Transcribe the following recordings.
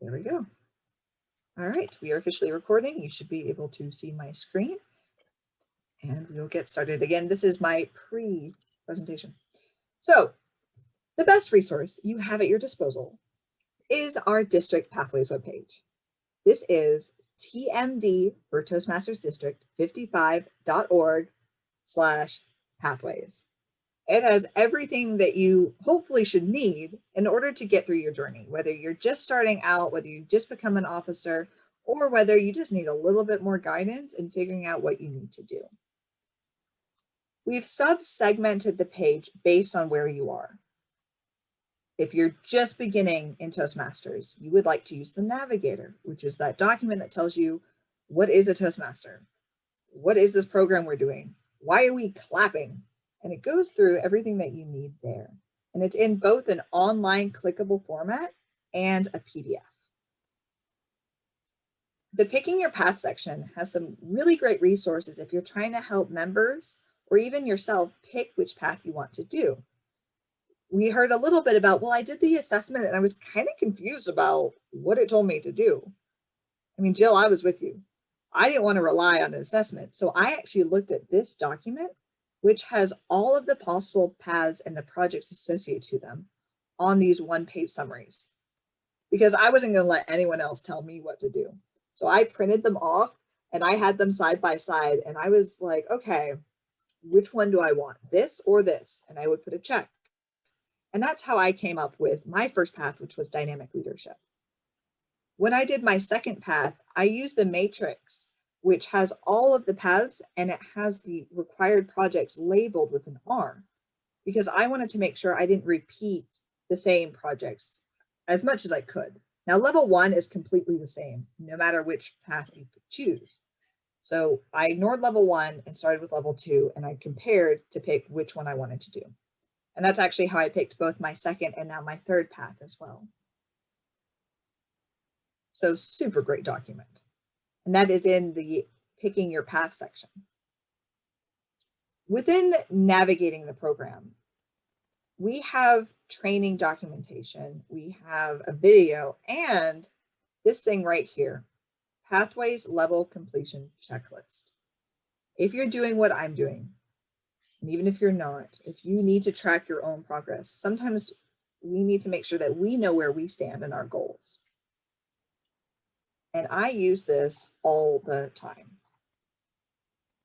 There we go. All right, we are officially recording. You should be able to see my screen. And we'll get started. Again, this is my pre-presentation. So the best resource you have at your disposal is our district pathways webpage. This is TMD for Toastmasters District 55.org/pathways. It has everything that you hopefully should need in order to get through your journey, whether you're just starting out, whether you just become an officer, or whether you just need a little bit more guidance in figuring out what you need to do. We've sub-segmented the page based on where you are. If you're just beginning in Toastmasters, you would like to use the Navigator, which is that document that tells you what is a Toastmaster? What is this program we're doing? Why are we clapping? And it goes through everything that you need there. And it's in both an online clickable format and a PDF. The Picking Your Path section has some really great resources if you're trying to help members or even yourself pick which path you want to do. We heard a little bit about, well, I did the assessment and I was kind of confused about what it told me to do. I mean, Jill, I was with you. I didn't want to rely on an assessment. So I actually looked at this document, which has all of the possible paths and the projects associated to them on these one-page summaries, because I wasn't going to let anyone else tell me what to do. So I printed them off and I had them side by side. And I was like, okay, which one do I want, this or this? And I would put a check. And that's how I came up with my first path, which was dynamic leadership. When I did my second path, I used the matrix, which has all of the paths and it has the required projects labeled with an R, because I wanted to make sure I didn't repeat the same projects as much as I could. Now, level 1 is completely the same, no matter which path you choose. So I ignored level 1 and started with level 2, and I compared to pick which one I wanted to do. And that's actually how I picked both my second and now my third path as well. So super great document. And that is in the Picking Your Path section. Within navigating the program, we have training documentation, we have a video, and this thing right here, Pathways Level Completion Checklist. If you're doing what I'm doing, and even if you're not, if you need to track your own progress, sometimes we need to make sure that we know where we stand in our goals. And I use this all the time.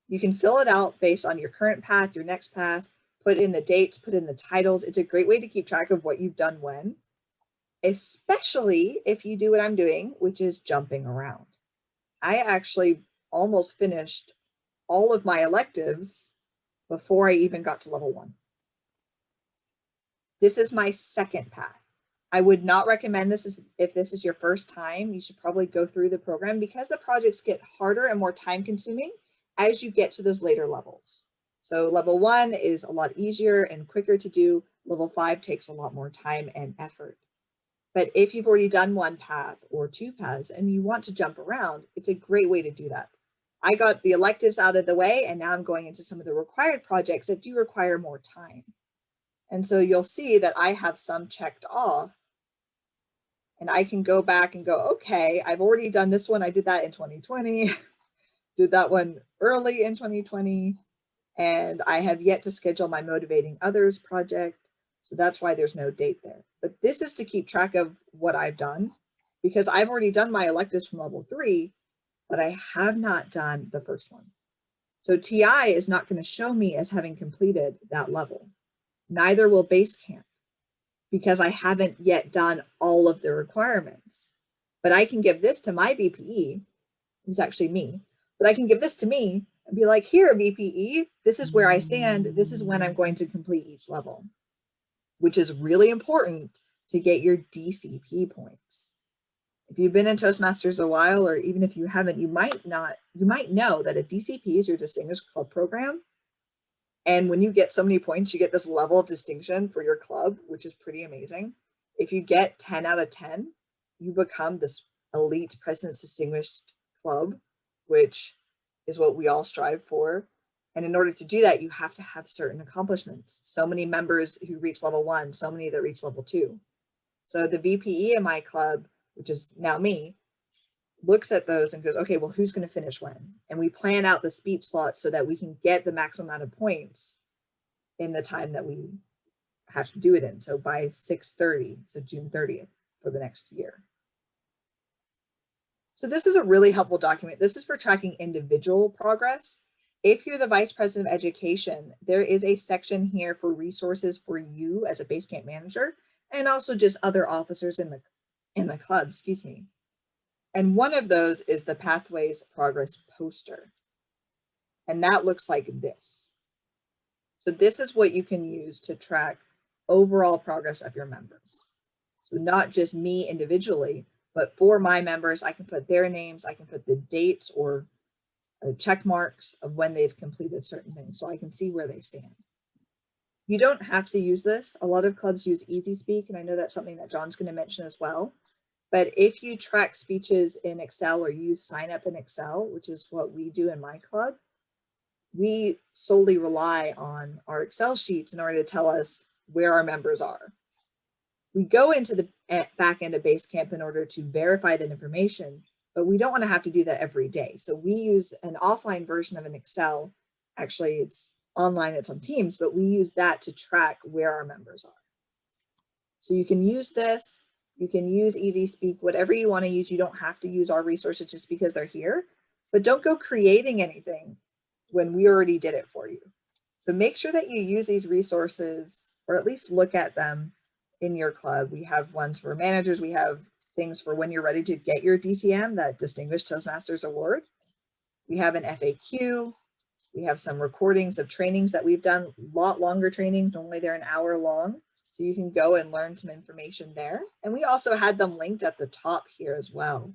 You can fill it out based on your current path, your next path, put in the dates, put in the titles. It's a great way to keep track of what you've done when, especially if you do what I'm doing, which is jumping around. I actually almost finished all of my electives before I even got to level 1. This is my second path. I would not recommend this if this is your first time. You should probably go through the program because the projects get harder and more time consuming as you get to those later levels. So level 1 is a lot easier and quicker to do. Level 5 takes a lot more time and effort. But if you've already done one path or two paths and you want to jump around, it's a great way to do that. I got the electives out of the way, and now I'm going into some of the required projects that do require more time. And so you'll see that I have some checked off, and I can go back and go, okay, I've already done this one. I did that in 2020, did that one early in 2020, and I have yet to schedule my Motivating Others project. So that's why there's no date there. But this is to keep track of what I've done, because I've already done my electives from level 3, but I have not done the first one. So TI is not going to show me as having completed that level. Neither will Basecamp, because I haven't yet done all of the requirements. But I can give this to my BPE, it's actually me, but I can give this to me and be like, here, BPE, this is where I stand. This is when I'm going to complete each level, which is really important to get your DCP points. If you've been in Toastmasters a while, or even if you haven't, you might know that a DCP is your Distinguished Club Program. And when you get so many points, you get this level of distinction for your club, which is pretty amazing. If you get 10 out of 10, you become this elite President's Distinguished Club, which is what we all strive for. And in order to do that, you have to have certain accomplishments. So many members who reach level 1, so many that reach level 2. So the VPE in my club which is now me, looks at those and goes, okay, well, who's going to finish when? And we plan out the speech slots so that we can get the maximum amount of points in the time that we have to do it in. So by 6:30, so June 30th for the next year. So this is a really helpful document. This is for tracking individual progress. If you're the Vice President of Education, there is a section here for resources for you as a Basecamp manager, and also just other officers in the club, excuse me. And one of those is the Pathways Progress poster. And that looks like this. So this is what you can use to track overall progress of your members. So not just me individually, but for my members, I can put their names, I can put the dates or check marks of when they've completed certain things, so I can see where they stand. You don't have to use this. A lot of clubs use Easy Speak, and I know that's something that John's going to mention as well. But if you track speeches in Excel or use sign up in Excel, which is what we do in my club, we solely rely on our Excel sheets in order to tell us where our members are. We go into the back end of Basecamp in order to verify that information, but we don't want to have to do that every day. So we use an offline version of an Excel. Actually, it's online, it's on Teams, but we use that to track where our members are. So you can use this, you can use Easy Speak, whatever you want to use. You don't have to use our resources just because they're here, but don't go creating anything when we already did it for you. So make sure that you use these resources, or at least look at them in your club. We have ones for managers. We have things for when you're ready to get your DTM, that Distinguished Toastmasters Award. We have an FAQ. We have some recordings of trainings that we've done, a lot longer trainings. Normally they're an hour long. So you can go and learn some information there. And we also had them linked at the top here as well.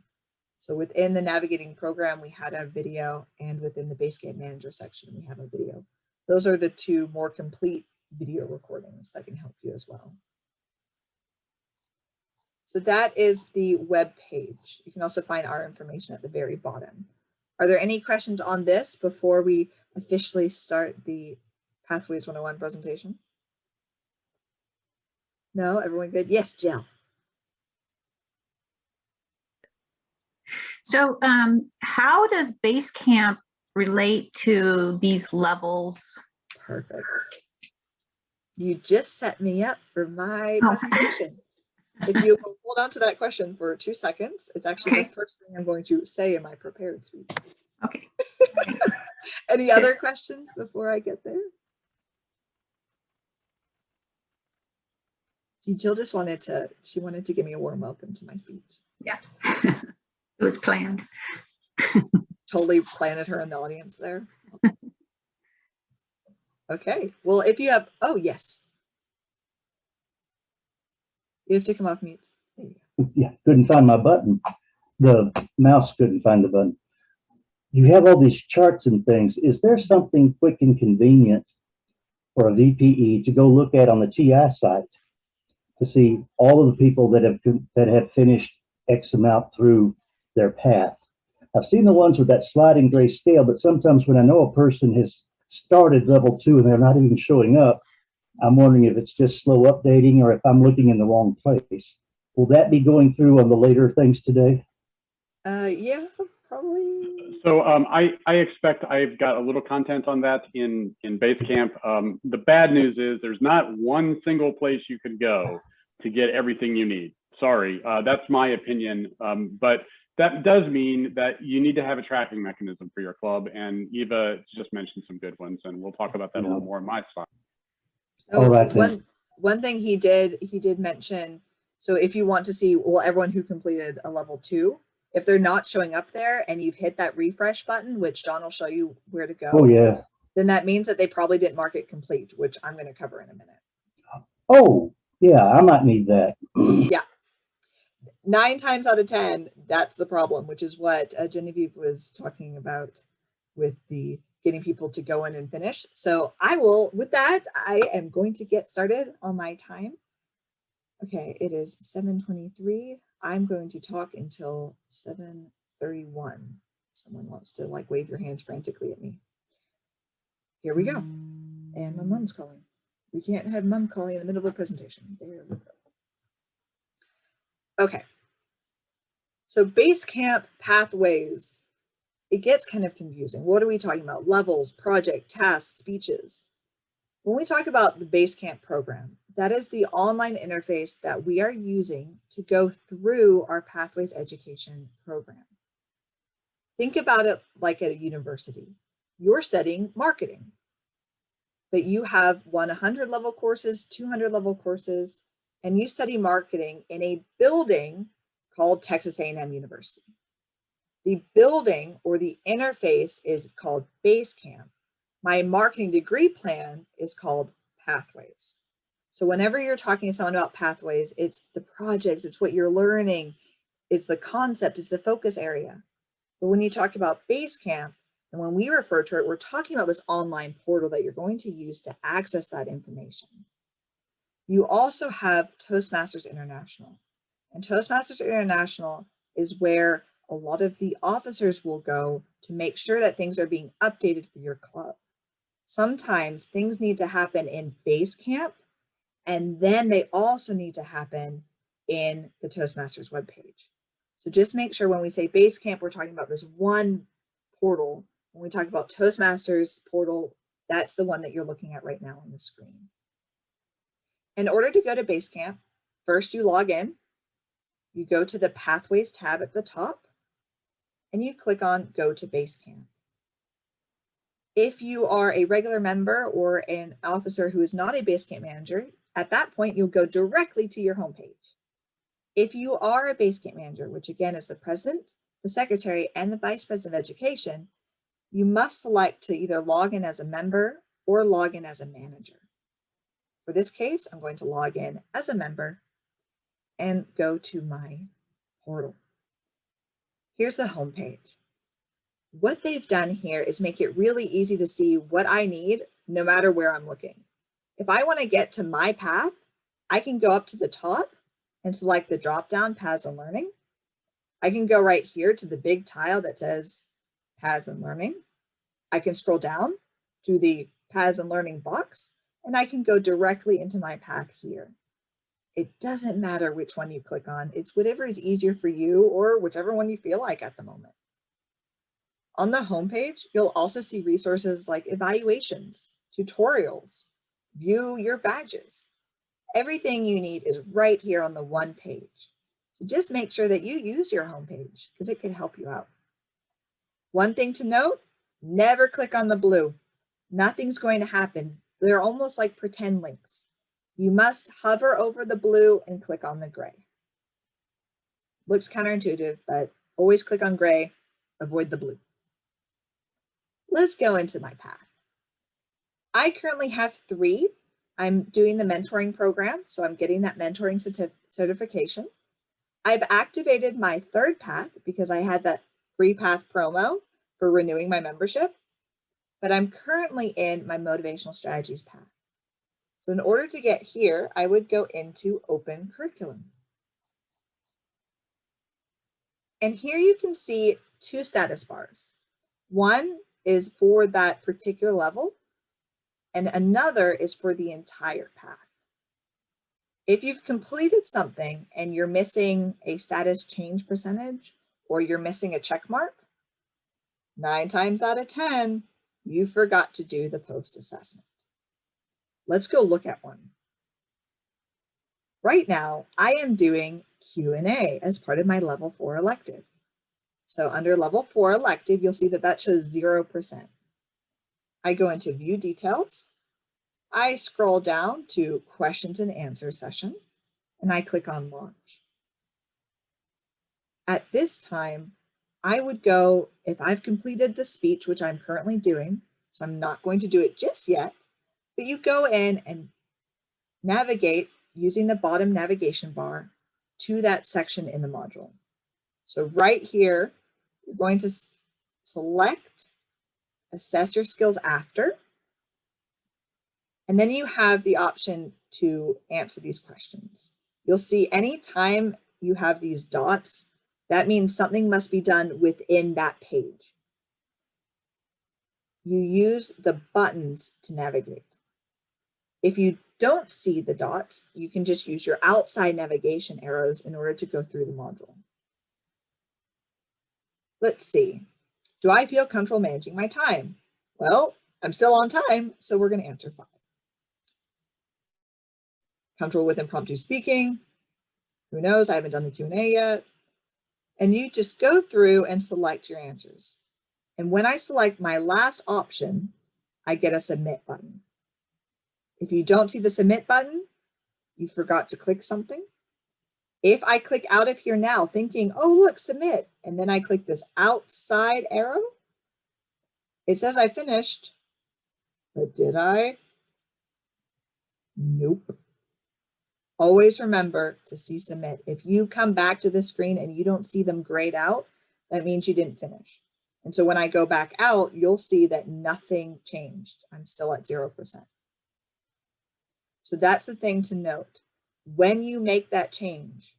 So within the navigating program, we had a video, and within the Basecamp manager section, we have a video. Those are the two more complete video recordings that can help you as well. So that is the web page. You can also find our information at the very bottom. Are there any questions on this before we officially start the Pathways 101 presentation? No, everyone good? Yes, Jill. So how does Basecamp relate to these levels? Perfect. You just set me up for my presentation. If you will hold on to that question for 2 seconds, it's actually the first thing I'm going to say in my prepared speech. Okay. Any other questions before I get there? See, Jill just wanted to give me a warm welcome to my speech. Yeah, it was planned. Totally planted her in the audience there. Okay, well, if you have, oh, yes. You have to come off mute. There you go. Yeah, couldn't find my button. The mouse couldn't find the button. You have all these charts and things. Is there something quick and convenient for a VPE to go look at on the TI site to see all of the people that have finished X amount through their path? I've seen the ones with that sliding gray scale, but sometimes when I know a person has started level 2 and they're not even showing up, I'm wondering if it's just slow updating or if I'm looking in the wrong place. Will that be going through on the later things today? Yeah, probably. So I expect I've got a little content on that in Basecamp. The bad news is there's not one single place you can go to get everything you need. Sorry, that's my opinion. But that does mean that you need to have a tracking mechanism for your club. And Eva just mentioned some good ones, and we'll talk about that a little more in my slide. Oh, all right, one thing he did mention, so if you want to see, well, everyone who completed a level 2, if they're not showing up there and you've hit that refresh button, which John will show you where to go. Oh, yeah. Then that means that they probably didn't mark it complete, which I'm going to cover in a minute. Oh, yeah, I might need that. Yeah. 9 times out of 10, that's the problem, which is what Genevieve was talking about with the getting people to go in and finish. So with that, I am going to get started on my time. Okay, it is 7:23. I'm going to talk until 7:31. Someone wants to like wave your hands frantically at me. Here we go. And my mom's calling. We can't have mom calling in the middle of a presentation. There we go. Okay. So Basecamp pathways, it gets kind of confusing. What are we talking about? Levels, project, tasks, speeches. When we talk about the Basecamp program, that is the online interface that we are using to go through our Pathways education program. Think about it like at a university. You're studying marketing, but you have 100 level courses, 200 level courses, and you study marketing in a building called Texas A&M University. The building or the interface is called Basecamp. My marketing degree plan is called Pathways. So whenever you're talking to someone about Pathways, it's the projects, it's what you're learning, it's the concept, it's the focus area. But when you talk about Basecamp, and when we refer to it, we're talking about this online portal that you're going to use to access that information. You also have Toastmasters International. And Toastmasters International is where a lot of the officers will go to make sure that things are being updated for your club. Sometimes things need to happen in Basecamp, and then they also need to happen in the Toastmasters webpage. So just make sure when we say Basecamp, we're talking about this one portal. When we talk about Toastmasters portal, that's the one that you're looking at right now on the screen. In order to go to Basecamp, first you log in, you go to the Pathways tab at the top, and you click on Go to Basecamp. If you are a regular member or an officer who is not a Basecamp manager, at that point, you'll go directly to your homepage. If you are a Basecamp manager, which again is the president, the secretary, and the vice president of education, you must select to either log in as a member or log in as a manager. For this case, I'm going to log in as a member and go to my portal. Here's the homepage. What they've done here is make it really easy to see what I need no matter where I'm looking. If I want to get to my path, I can go up to the top and select the drop-down Paths and Learning. I can go right here to the big tile that says Paths and Learning. I can scroll down to the Paths and Learning box, and I can go directly into my path here. It doesn't matter which one you click on. It's whatever is easier for you or whichever one you feel like at the moment. On the homepage, you'll also see resources like evaluations, tutorials, view your badges. Everything you need is right here on the one page. So just make sure that you use your homepage because it can help you out. One thing to note, never click on the blue. Nothing's going to happen. They're almost like pretend links. You must hover over the blue and click on the gray. Looks counterintuitive, but always click on gray, avoid the blue. Let's go into my path. I currently have 3. I'm doing the mentoring program, so I'm getting that mentoring certification. I've activated my 3rd path because I had that free path promo for renewing my membership, but I'm currently in my motivational strategies path. So in order to get here, I would go into Open Curriculum. And here you can see 2 status bars. One is for that particular level, and another is for the entire path. If you've completed something and you're missing a status change percentage or you're missing a check mark, 9 times out of 10, you forgot to do the post assessment. Let's go look at one. Right now, I am doing Q&A as part of my level 4 elective. So under level 4 elective, you'll see that that shows 0%. I go into view details. I scroll down to questions and answer session, and I click on launch. At this time, I would go, if I've completed the speech, which I'm currently doing, so I'm not going to do it just yet, but you go in and navigate using the bottom navigation bar to that section in the module. So right here, you're going to select Assess Your Skills After, and then you have the option to answer these questions. You'll see anytime you have these dots, that means something must be done within that page. You use the buttons to navigate. If you don't see the dots, you can just use your outside navigation arrows in order to go through the module. Let's see. Do I feel comfortable managing my time? Well, I'm still on time, so we're going to answer 5. Comfortable with impromptu speaking? Who knows? I haven't done the Q&A yet. And you just go through and select your answers. And when I select my last option, I get a submit button. If you don't see the submit button, you forgot to click something. If I click out of here now thinking, oh, look, submit, and then I click this outside arrow, it says I finished, but did I? Nope. Always remember to see submit. If you come back to the screen and you don't see them grayed out, that means you didn't finish. And so when I go back out, you'll see that nothing changed. I'm still at 0%. So that's the thing to note. When you make that change,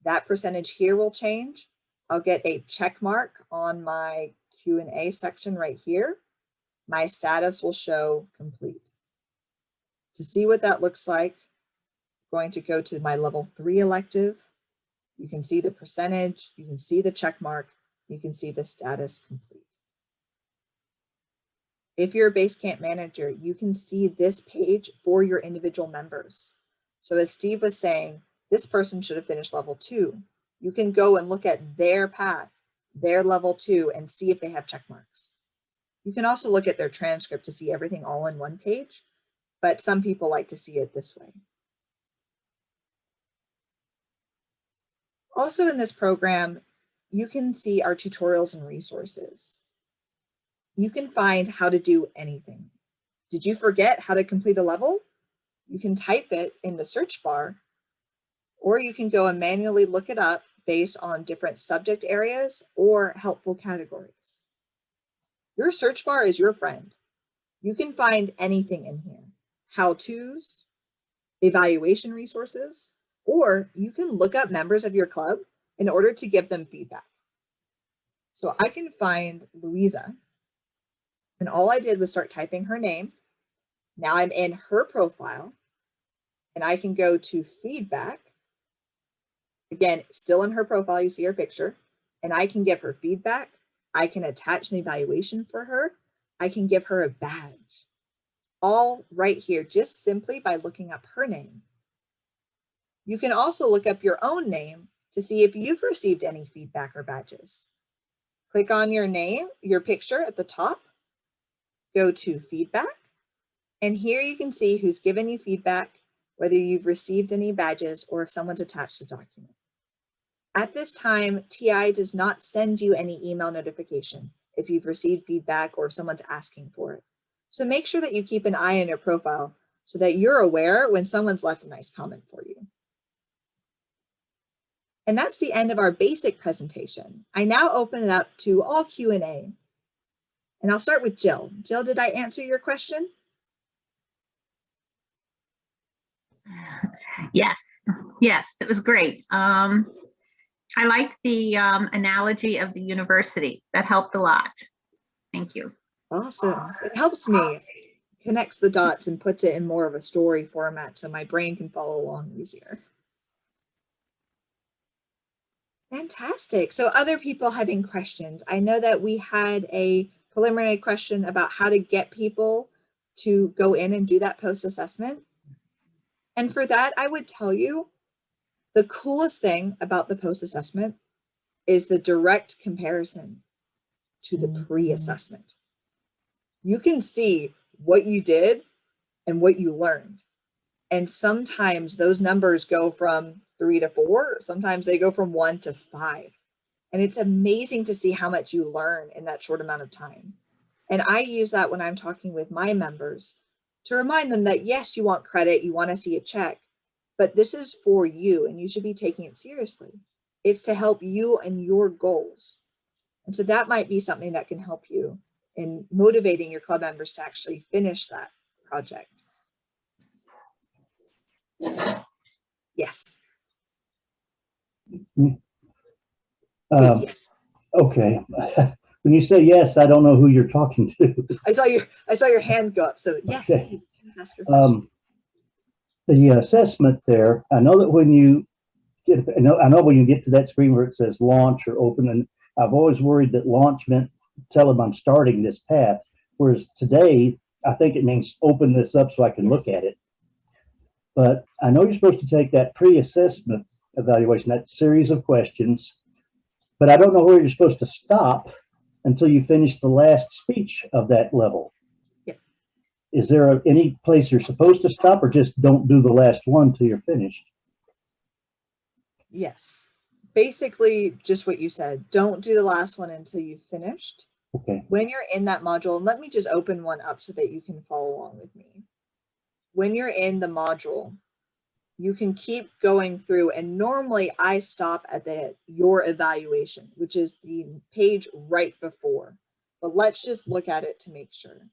that percentage here will change. I'll get a check mark on my Q&A section right here. My status will show complete. To see what that looks like, I'm going to go to my level 3 elective. You can see the percentage, you can see the check mark, you can see the status complete. If you're a Basecamp manager, you can see this page for your individual members. So as Steve was saying, this person should have finished level 2. You can go and look at their path, their level 2, and see if they have check marks. You can also look at their transcript to see everything all in one page, but some people like to see it this way. Also in this program, you can see our tutorials and resources. You can find how to do anything. Did you forget how to complete a level? You can type it in the search bar, or you can go and manually look it up based on different subject areas or helpful categories. Your search bar is your friend. You can find anything in here. How-tos, evaluation resources, or you can look up members of your club in order to give them feedback. So I can find Louisa, and all I did was start typing her name. Now I'm in her profile, and I can go to feedback. Again, still in her profile, you see her picture, and I can give her feedback. I can attach an evaluation for her. I can give her a badge. All right here, just simply by looking up her name. You can also look up your own name to see if you've received any feedback or badges. Click on your name, your picture at the top, go to feedback, and here you can see who's given you feedback, whether you've received any badges or if someone's attached a document. At this time, TI does not send you any email notification if you've received feedback or if someone's asking for it. So make sure that you keep an eye on your profile so that you're aware when someone's left a nice comment for you. And that's the end of our basic presentation. I now open it up to all Q&A. And I'll start with Jill. Jill, did I answer your question? Yes, it was great. I like the analogy of the university. That helped a lot. Thank you. Awesome. It helps me, connects the dots and puts it in more of a story format so my brain can follow along easier. Fantastic. So other people having questions. I know that we had a preliminary question about how to get people to go in and do that post-assessment. And for that, I would tell you, the coolest thing about the post-assessment is the direct comparison to the pre-assessment. You can see what you did and what you learned. And sometimes those numbers go from 3 to 4, sometimes they go from 1 to 5. And it's amazing to see how much you learn in that short amount of time. And I use that when I'm talking with my members to remind them that yes, you want credit, you want to see a check, but this is for you and you should be taking it seriously. It's to help you and your goals. And so that might be something that can help you in motivating your club members to actually finish that project. Yes. Yes. Okay. When you say yes, I don't know who you're talking to. I saw your hand go up. So yes, Okay. Steve, please ask your question. The assessment there, I know that when you get, I know when you get to that screen where it says launch or open, and I've always worried that launch meant tell them I'm starting this path. Whereas today, I think it means open this up so I can look at it. But I know you're supposed to take that pre-assessment evaluation, that series of questions, but I don't know where you're supposed to stop until you finish the last speech of that level. Yeah. Is there any place you're supposed to stop, or just don't do the last one till you're finished? Yes. Basically, just what you said. Don't do the last one until you've finished. Okay. When you're in that module, and let me just open one up so that you can follow along with me. When you're in the module, you can keep going through, and normally I stop at your evaluation, which is the page right before. But let's just look at it to make sure.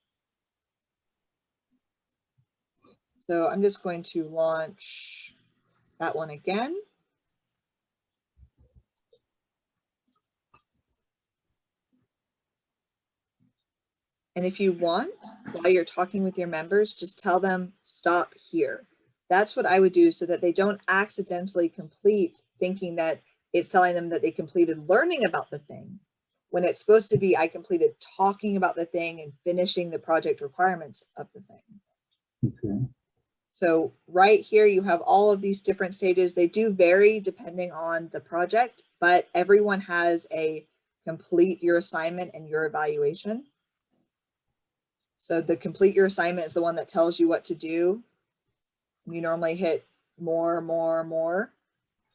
So I'm just going to launch that one again. And if you want, while you're talking with your members, just tell them, stop here. That's what I would do so that they don't accidentally complete thinking that it's telling them that they completed learning about the thing, when it's supposed to be, I completed talking about the thing and finishing the project requirements of the thing. Okay. So right here, you have all of these different stages. They do vary depending on the project, but everyone has a complete your assignment and your evaluation. So the complete your assignment is the one that tells you what to do. You normally hit more, more, more.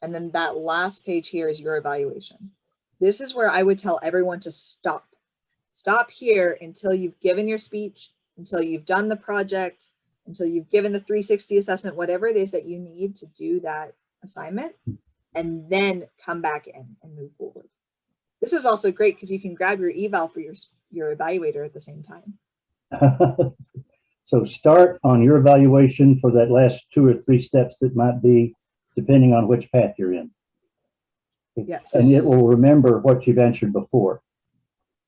And then that last page here is your evaluation. This is where I would tell everyone to stop. Stop here until you've given your speech, until you've done the project, until you've given the 360 assessment, whatever it is that you need to do that assignment, and then come back in and move forward. This is also great because you can grab your eval for your evaluator at the same time. So start on your evaluation for that last 2 or 3 steps that might be depending on which path you're in. Yeah, so and it will remember what you've answered before.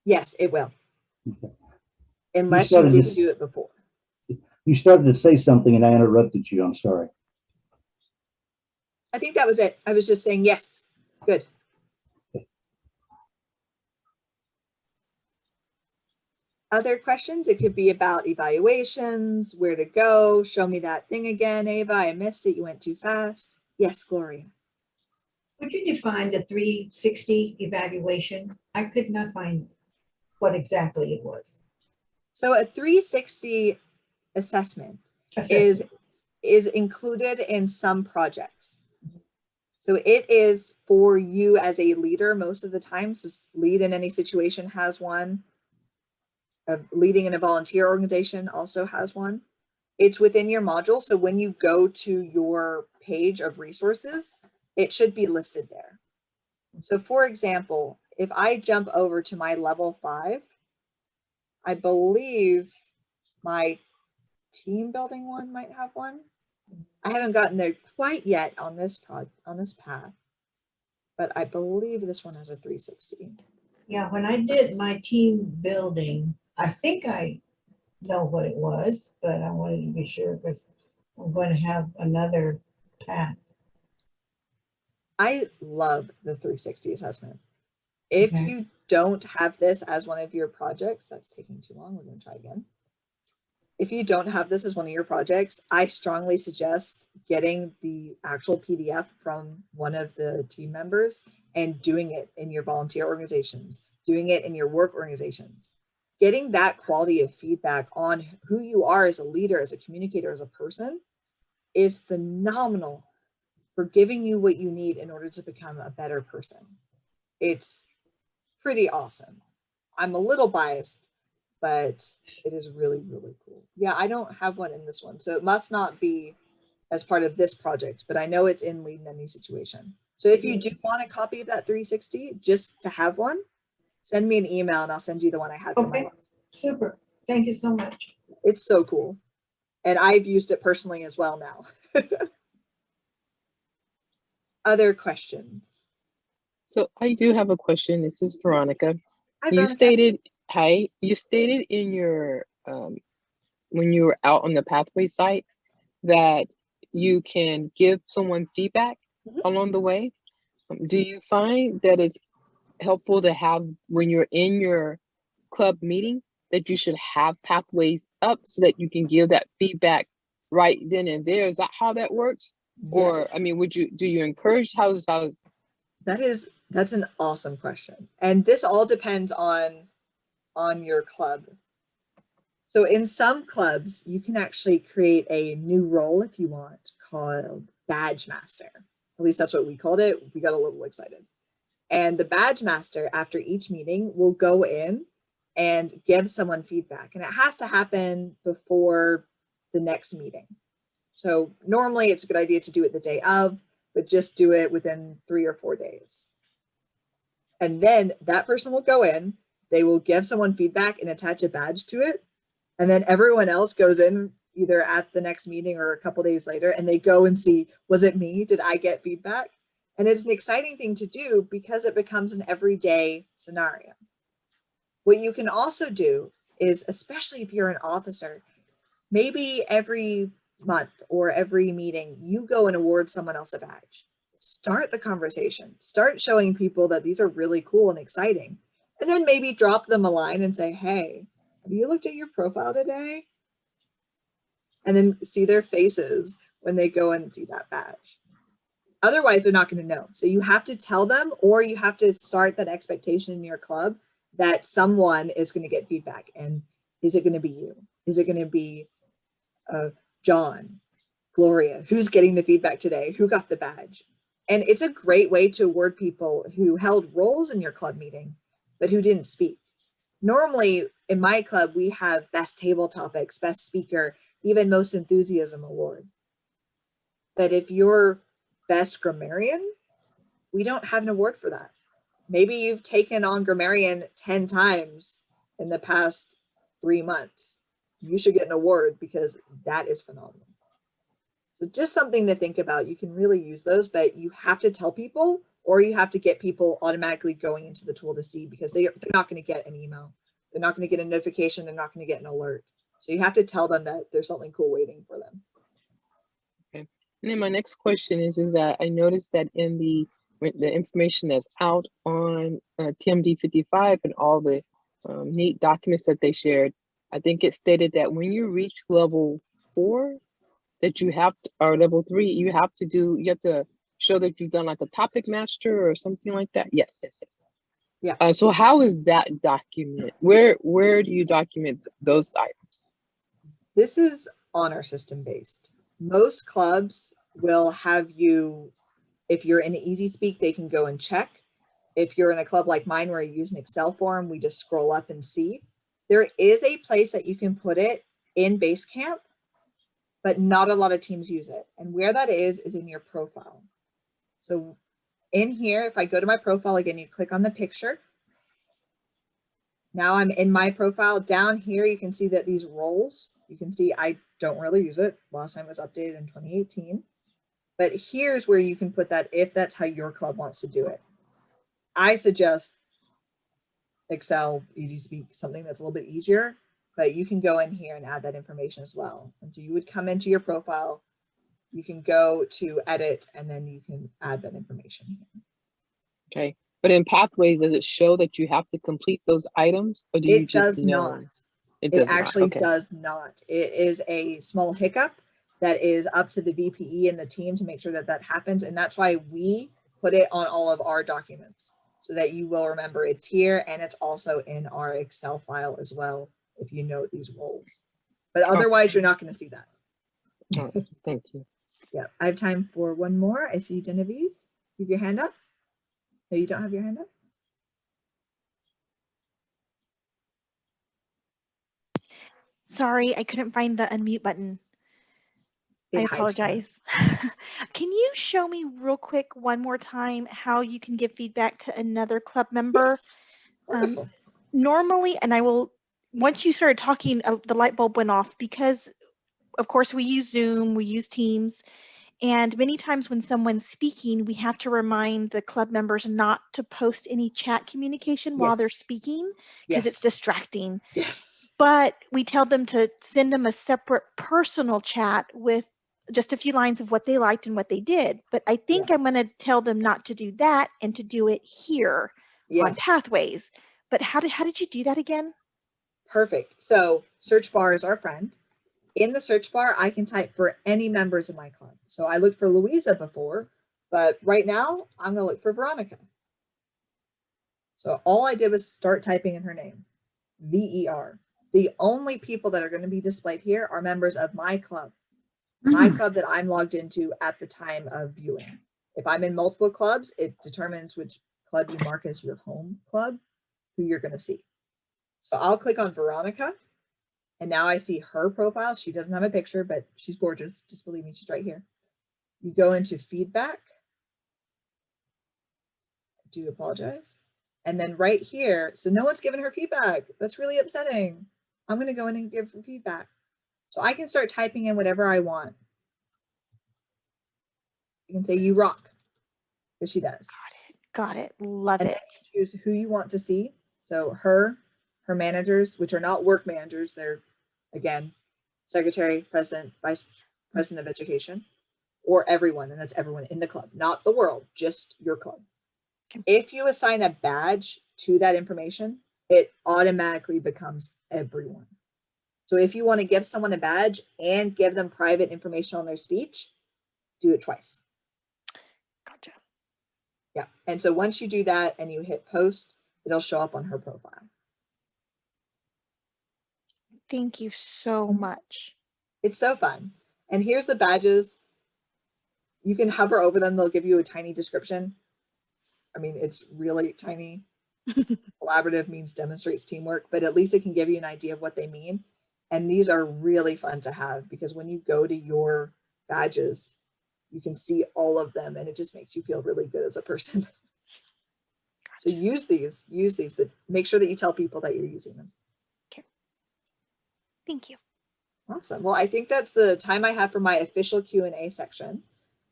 Yes, it will. Okay. Unless you didn't do it before. You started to say something and I interrupted you. I'm sorry. I think that was it. I was just saying yes. Good. Other questions? It could be about evaluations, where to go. Show me that thing again, Ava. I missed it. You went too fast. Yes, Gloria. Would you define the 360 evaluation? I could not find what exactly it was. So a 360 assessment is included in some projects. So it is for you as a leader most of the time. So Lead in Any Situation has one. Leading in a volunteer organization also has one. It's within your module. So when you go to your page of resources, it should be listed there. So for example, if I jump over to my level 5, I believe my team building one might have one. I haven't gotten there quite yet on this path, but I believe this one has a 360. Yeah, when I did my team building, I think I know what it was, but I wanted to be sure because I'm going to have another path. I love the 360 assessment. If Okay. you don't have this as one of your projects, that's taking too long. We're going to try again. If you don't have this as one of your projects, I strongly suggest getting the actual PDF from one of the team members and doing it in your volunteer organizations, doing it in your work organizations. Getting that quality of feedback on who you are as a leader, as a communicator, as a person is phenomenal for giving you what you need in order to become a better person. It's pretty awesome. I'm a little biased, but it is really, really cool. Yeah, I don't have one in this one, so it must not be as part of this project, but I know it's in Lead in Any Situation. So if you do want a copy of that 360, just to have one, send me an email and I'll send you the one I had. Okay, super. Thank you so much. It's so cool. And I've used it personally as well now. Other questions? So I do have a question. This is Veronica. Hi, You Veronica. stated in your when you were out on the pathway site that you can give someone feedback along the way. Do you find that it's helpful to have when you're in your club meeting that you should have pathways up so that you can give that feedback right then and there? Is that how that works? Or, Yes. I mean, do you encourage, how's That's an awesome question. And this all depends on your club. So in some clubs, you can actually create a new role if you want, called Badge Master. At least that's what we called it. We got a little excited. And the Badge Master, after each meeting, will go in and give someone feedback. And it has to happen before the next meeting. So normally it's a good idea to do it the day of, but just do it within 3 or 4 days. And then that person will go in, they will give someone feedback and attach a badge to it. And then everyone else goes in either at the next meeting or a couple days later, and they go and see, was it me? Did I get feedback? And it's an exciting thing to do because it becomes an everyday scenario. What you can also do is, especially if you're an officer, maybe every month or every meeting, you go and award someone else a badge. Start the conversation. Start showing people that these are really cool and exciting. And then maybe drop them a line and say, hey, have you looked at your profile today? And then see their faces when they go and see that badge. Otherwise, they're not going to know. So you have to tell them, or you have to start that expectation in your club that someone is going to get feedback. And is it going to be you? Is it going to be John, Gloria? Who's getting the feedback today? Who got the badge? And it's a great way to award people who held roles in your club meeting, but who didn't speak. Normally in my club, we have best table topics, best speaker, even most enthusiasm award. But if you're best grammarian, we don't have an award for that. Maybe you've taken on grammarian 10 times in the past 3 months. You should get an award because that is phenomenal. So just something to think about. You can really use those, but you have to tell people, or you have to get people automatically going into the tool to see, because they're not going to get an email. They're not going to get a notification. They're not going to get an alert. So you have to tell them that there's something cool waiting for them. Okay. And then my next question is that I noticed that in the information that's out on TMD 55 and all the neat documents that they shared, I think it stated that when you reach level 4, that you have to, or level 3, you have to show that you've done like a topic master or something like that. Yes. Yeah. So how is that documented? Where do you document those items? This is honor system based. Most clubs will have you, if you're in the Easy Speak, they can go and check. If you're in a club like mine where you use an Excel form, we just scroll up and see. There is a place that you can put it in Basecamp, but not a lot of teams use it. And where that is in your profile. So in here, if I go to my profile again, you click on the picture. Now I'm in my profile. Down here, you can see that these roles, you can see I don't really use it. Last time it was updated in 2018. But here's where you can put that if that's how your club wants to do it. I suggest Excel, Easy Speak, something that's a little bit easier, but you can go in here and add that information as well. And so you would come into your profile, you can go to edit, and then you can add that information here. Okay. But in Pathways, does it show that you have to complete those items, or do you just know? Not. It It does actually not. Okay. does not. It is a small hiccup that is up to the VPE and the team to make sure that that happens. And that's why we put it on all of our documents so that you will remember it's here, and it's also in our Excel file as well if you know these roles. But otherwise, you're not going to see that. All right. Thank you. Yeah, I have time for one more. I see Genevieve. You have your hand up? No, you don't have your hand up? Sorry, I couldn't find the unmute button. I apologize. Can you show me real quick one more time how you can give feedback to another club member? Yes. Wonderful. Normally, and I will, once you started talking, the light bulb went off because, of course, we use Zoom, we use Teams, and many times when someone's speaking, we have to remind the club members not to post any chat communication while they're speaking because it's distracting. Yes. But we tell them to send them a separate personal chat with just a few lines of what they liked and what they did. But I think I'm going to tell them not to do that and to do it here Yes. Pathways. But how did you do that again? Perfect. So search bar is our friend. In the search bar, I can type for any members of my club. So I looked for Louisa before, but right now I'm going to look for Veronica. So all I did was start typing in her name, VER. The only people that are going to be displayed here are members of my club that I'm logged into at the time of viewing. If I'm in multiple clubs, it determines which club you mark as your home club, who you're going to see. So I'll click on Veronica, and now I see her profile. She doesn't have a picture, but she's gorgeous. Just believe me, she's right here. You go into feedback. I do apologize. And then right here, so no one's given her feedback. That's really upsetting. I'm going to go in and give her feedback. So I can start typing in whatever I want. You can say you rock, because she does. Got it. Love And it. then you choose who you want to see. So her managers, which are not work managers, they're again, secretary, president, vice president of education, or everyone, and that's everyone in the club, not the world, just your club. Okay. If you assign a badge to that information, it automatically becomes everyone. So if you want to give someone a badge and give them private information on their speech, do it twice. Gotcha. Yeah. And so once you do that and you hit post, it'll show up on her profile. Thank you so much. It's so fun. And here's the badges. You can hover over them. They'll give you a tiny description. I mean, it's really tiny. Collaborative means demonstrates teamwork, but at least it can give you an idea of what they mean. And these are really fun to have because when you go to your badges, you can see all of them and it just makes you feel really good as a person. So use these, but make sure that you tell people that you're using them. Okay. Thank you. Awesome. Well, I think that's the time I have for my official Q&A section.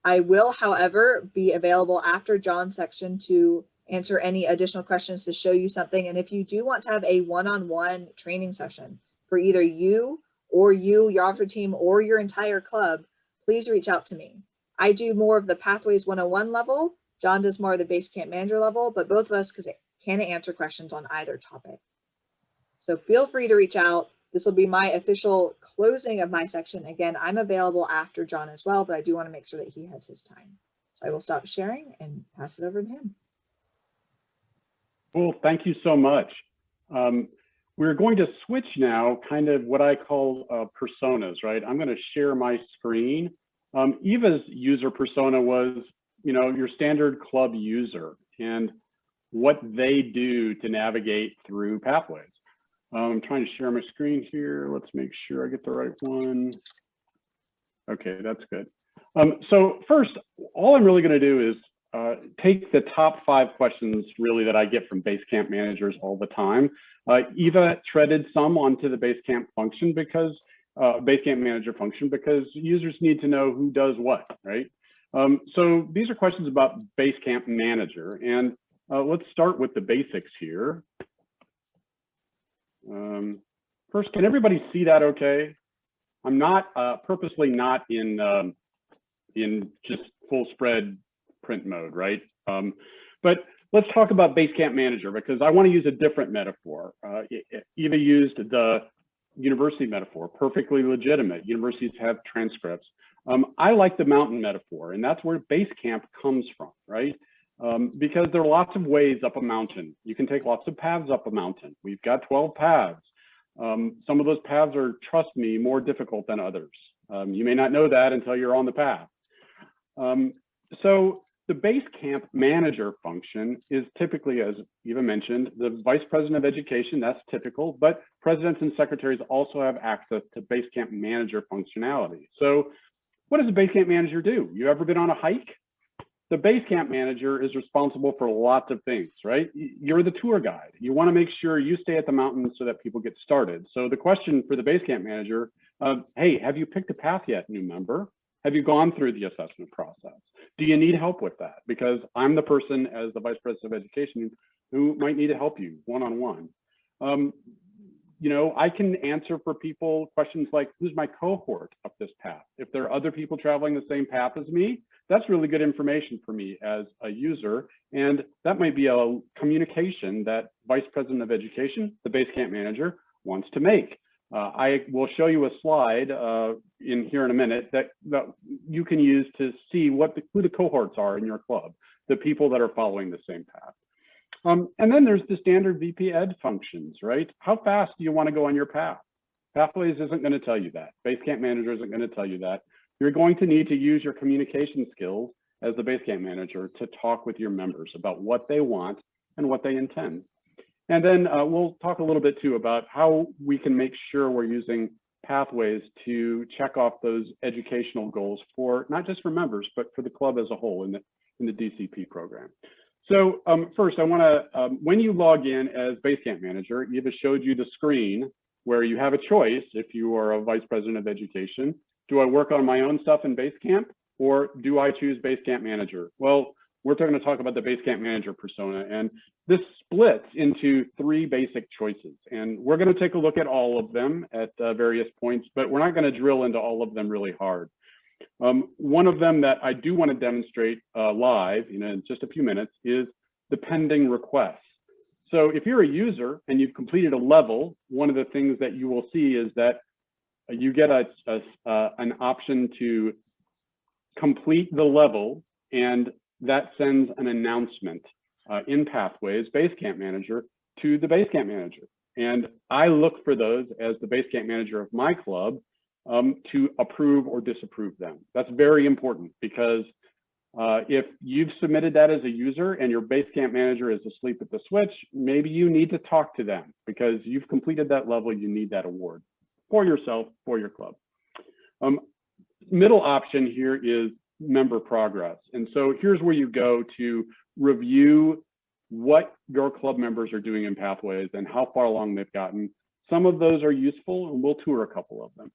I will, however, be available after John's section to answer any additional questions to show you something. And if you do want to have a one-on-one training session for either you, your officer team, or your entire club, please reach out to me. I do more of the Pathways 101 level. John does more of the Basecamp Manager level, but both of us can answer questions on either topic. So feel free to reach out. This will be my official closing of my section. Again, I'm available after John as well, but I do want to make sure that he has his time. So I will stop sharing and pass it over to him. Cool, thank you so much. We're going to switch now, kind of what I call personas, right? I'm going to share my screen. Eva's user persona was, your standard club user and what they do to navigate through Pathways. I'm trying to share my screen here. Let's make sure I get the right one. Okay, that's good. So first, all I'm really going to do is take the top 5 questions really that I get from Basecamp managers all the time. Eva treaded some onto the Basecamp function because Basecamp manager function because users need to know who does what, right? So these are questions about Basecamp manager, and let's start with the basics here. First, can everybody see that okay? I'm not purposely not in just full spread print mode, right? But let's talk about Basecamp manager because I want to use a different metaphor. Eva used the university metaphor, perfectly legitimate. Universities have transcripts. I like the mountain metaphor, and that's where Basecamp comes from, right? Because there are lots of ways up a mountain. You can take lots of paths up a mountain. We've got 12 paths. Some of those paths are, trust me, more difficult than others. You may not know that until you're on the path. So the Basecamp manager function is typically, as Eva mentioned, the vice president of education. That's typical, but presidents and secretaries also have access to Basecamp manager functionality. So what does a Basecamp manager do? You ever been on a hike? The Basecamp manager is responsible for lots of things, right? You're the tour guide. You want to make sure you stay at the mountain so that people get started. So the question for the Basecamp manager, hey, have you picked a path yet, new member? Have you gone through the assessment process? Do you need help with that? Because I'm the person as the vice president of education who might need to help you one-on-one. I can answer for people questions like, who's my cohort up this path? If there are other people traveling the same path as me, that's really good information for me as a user. And that might be a communication that Vice President of Education, the Basecamp manager, wants to make. I will show you a slide in here in a minute that you can use to see who the cohorts are in your club, the people that are following the same path. And then there's the standard VP Ed functions, right? How fast do you want to go on your path? Pathways isn't going to tell you that. Basecamp manager isn't going to tell you that. You're going to need to use your communication skills as the Basecamp manager to talk with your members about what they want and what they intend. And then we'll talk a little bit too about how we can make sure we're using Pathways to check off those educational goals for not just for members, but for the club as a whole in the DCP program. So first, I want to, when you log in as Basecamp manager, Eva showed you the screen where you have a choice if you are a Vice President of Education. Do I work on my own stuff in Basecamp, or do I choose Basecamp manager? Well, we're going to talk about the Basecamp manager persona, and this splits into 3 basic choices. And we're going to take a look at all of them at various points, but we're not going to drill into all of them really hard. One of them that I do want to demonstrate live in just a few minutes is the pending requests. So if you're a user and you've completed a level, one of the things that you will see is that you get an option to complete the level, and that sends an announcement in Pathways Basecamp manager to the Basecamp manager. And I look for those as the Basecamp manager of my club to approve or disapprove them. That's very important, because if you've submitted that as a user and your Basecamp manager is asleep at the switch, maybe you need to talk to them because you've completed that level, you need that award for yourself, for your club. Middle option here is member progress. And so here's where you go to review what your club members are doing in Pathways and how far along they've gotten. Some of those are useful, and we'll tour a couple of them.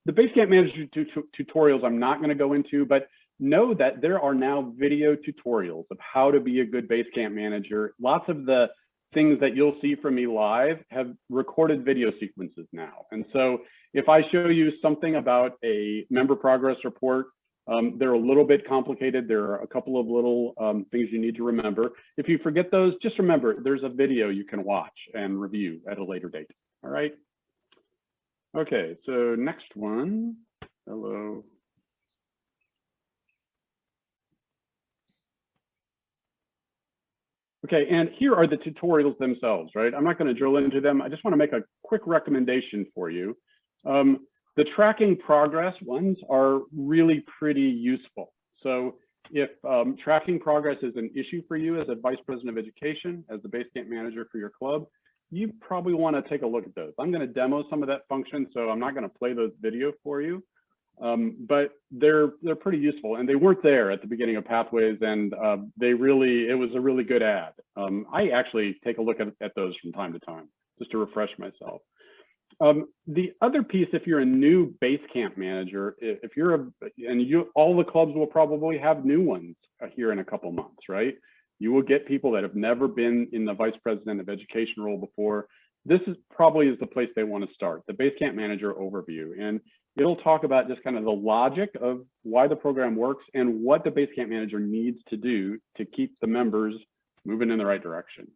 The Basecamp manager tutorials I'm not going to go into, but know that there are now video tutorials of how to be a good Basecamp manager. Lots of the things that you'll see from me live have recorded video sequences now. And so if I show you something about a member progress report, they're a little bit complicated. There are a couple of little things you need to remember. If you forget those, just remember there's a video you can watch and review at a later date. All right. Okay, so next one. Hello. Okay, and here are the tutorials themselves, right? I'm not going to drill into them. I just want to make a quick recommendation for you. The tracking progress ones are really pretty useful. So if tracking progress is an issue for you as a Vice President of Education, as the Basecamp manager for your club, you probably want to take a look at those. I'm going to demo some of that function, so I'm not going to play those video for you. But they're pretty useful, and they weren't there at the beginning of Pathways, and it was a really good ad. I actually take a look at those from time to time just to refresh myself. The other piece, if you're a new Basecamp manager, all the clubs will probably have new ones here in a couple months, right? You will get people that have never been in the Vice President of Education role before. This is probably the place they want to start, the Basecamp manager overview. And it'll talk about just kind of the logic of why the program works and what the Basecamp manager needs to do to keep the members moving in the right direction.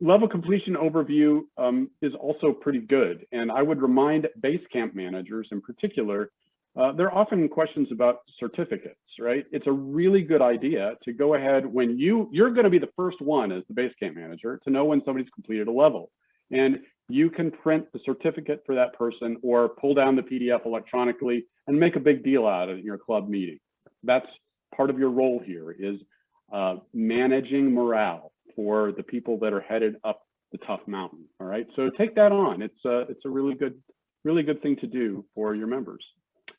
Level completion overview is also pretty good. And I would remind Basecamp managers in particular, there are often questions about certificates, right? It's a really good idea to go ahead when you're going to be the first one as the Basecamp manager to know when somebody's completed a level. And you can print the certificate for that person or pull down the PDF electronically and make a big deal out of it in your club meeting. That's part of your role here, is managing morale for the people that are headed up the tough mountain. All right, so take that on. It's a really good thing to do for your members.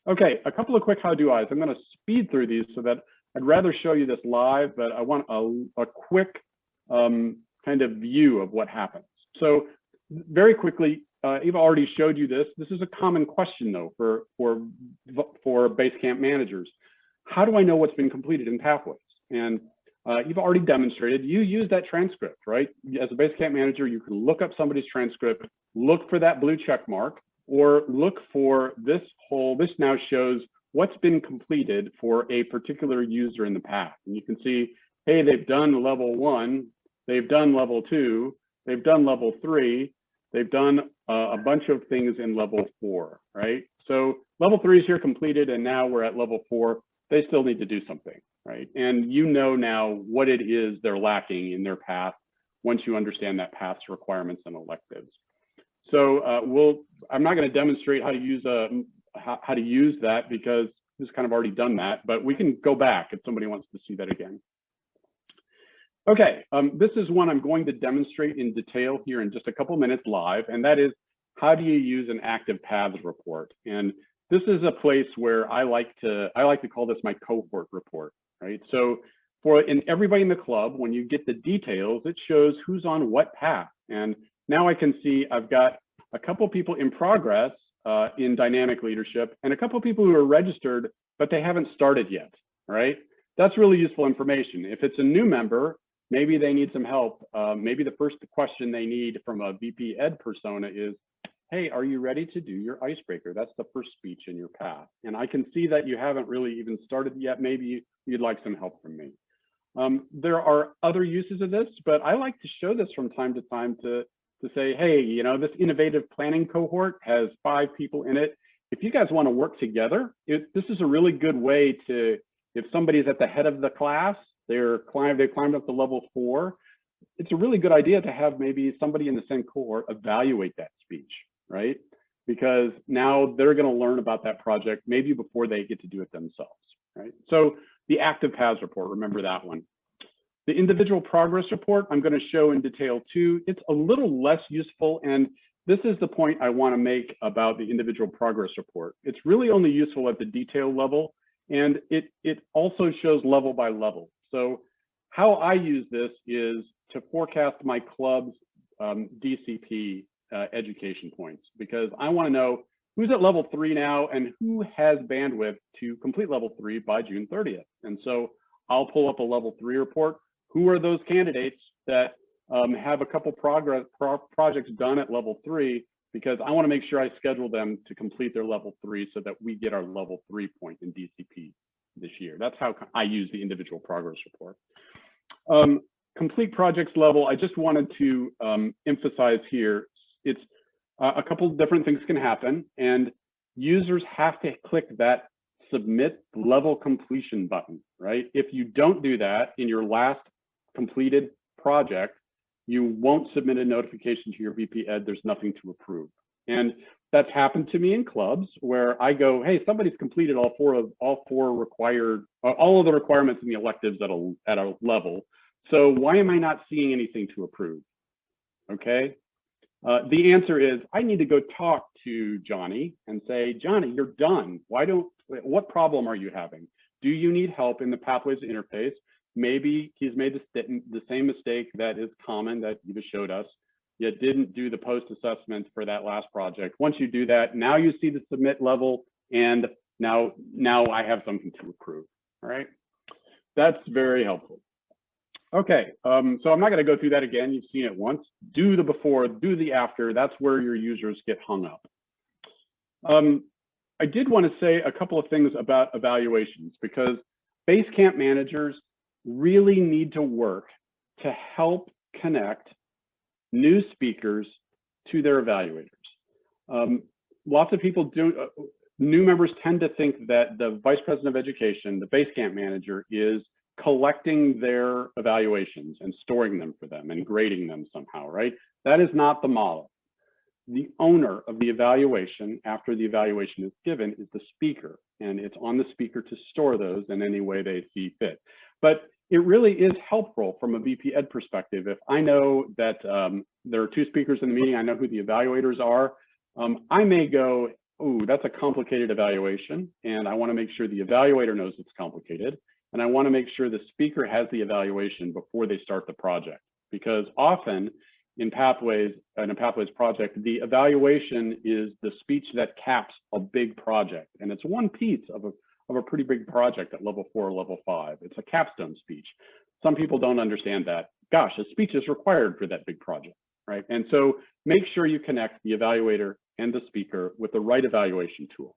Okay, a couple of quick how-do-Is. I'm going to speed through these so that I'd rather show you this live, but I want a quick kind of view of what happens. So very quickly, Eva already showed you this. This is a common question though for Basecamp managers. How do I know what's been completed in Pathways? And you've already demonstrated, you use that transcript, right? As a Basecamp manager, you can look up somebody's transcript, look for that blue check mark, or look for this now shows what's been completed for a particular user in the past. And you can see, hey, they've done level 1, they've done level 2, they've done level 3, they've done a bunch of things in level 4, right? So level 3 is here completed, and now we're at level 4. They still need to do something, right? And you know now what it is they're lacking in their path once you understand that path's requirements and electives. So I'm not going to demonstrate how to use that because we've kind of already done that, but we can go back if somebody wants to see that again. Okay, this is one I'm going to demonstrate in detail here in just a couple minutes live, and that is how do you use an active paths report? And this is a place where I like to call this my cohort report, right? So everybody in the club, when you get the details, it shows who's on what path. And now I can see I've got a couple people in progress in dynamic leadership and a couple people who are registered, but they haven't started yet, right? That's really useful information. If it's a new member, maybe they need some help. Maybe the first question they need from a VP Ed persona is, hey, are you ready to do your icebreaker? That's the first speech in your path. And I can see that you haven't really even started yet. Maybe you'd like some help from me. There are other uses of this, but I like to show this from time to time to say, hey, you know, this innovative planning cohort has 5 people in it. If you guys want to work together, this is a really good way to, if somebody's at the head of the class, they climbed up to level 4, it's a really good idea to have maybe somebody in the same cohort evaluate that speech, right? Because now they're going to learn about that project maybe before they get to do it themselves, right? So the active paths report, remember that one. The individual progress report, I'm going to show in detail too. It's a little less useful, and this is the point I want to make about the individual progress report. It's really only useful at the detail level, and it also shows level by level. So how I use this is to forecast my club's DCP education points, because I want to know who's at level 3 now and who has bandwidth to complete level 3 by June 30th. And so I'll pull up a level 3 report. Who are those candidates that have a couple projects done at level 3? Because I want to make sure I schedule them to complete their level 3 so that we get our level 3 point in DCP this year. That's how I use the individual progress report. Complete projects level, I just wanted to emphasize here, it's a couple of different things can happen, and users have to click that submit level completion button, right? If you don't do that in your last completed project, you won't submit a notification to your VP Ed, there's nothing to approve. And that's happened to me in clubs where I go, hey, somebody's completed all of the requirements in the electives at a level. So why am I not seeing anything to approve? Okay. The answer is I need to go talk to Johnny and say, Johnny, you're done. What problem are you having? Do you need help in the Pathways interface? Maybe he's made the same mistake that is common that you just showed us. You didn't do the post assessment for that last project. Once you do that, now you see the submit level, and now I have something to approve. All right, that's very helpful. Okay, so I'm not going to go through that again. You've seen it once. Do the before, do the after. That's where your users get hung up. I did want to say a couple of things about evaluations, because Basecamp managers really need to work to help connect new speakers to their evaluators. Lots of people new members tend to think that the Vice President of Education, the Basecamp manager, is collecting their evaluations and storing them for them and grading them somehow, right? That is not the model. The owner of the evaluation, after the evaluation is given, is the speaker, and it's on the speaker to store those in any way they see fit. But it really is helpful from a VP Ed perspective. If I know that there are 2 speakers in the meeting, I know who the evaluators are, I may go, oh, that's a complicated evaluation, and I want to make sure the evaluator knows it's complicated, and I want to make sure the speaker has the evaluation before they start the project. Because often in a Pathways project, the evaluation is the speech that caps a big project, and it's one piece of a pretty big project at level 4 or level 5. It's a capstone speech. Some people don't understand that. Gosh, a speech is required for that big project, right? And so make sure you connect the evaluator and the speaker with the right evaluation tool.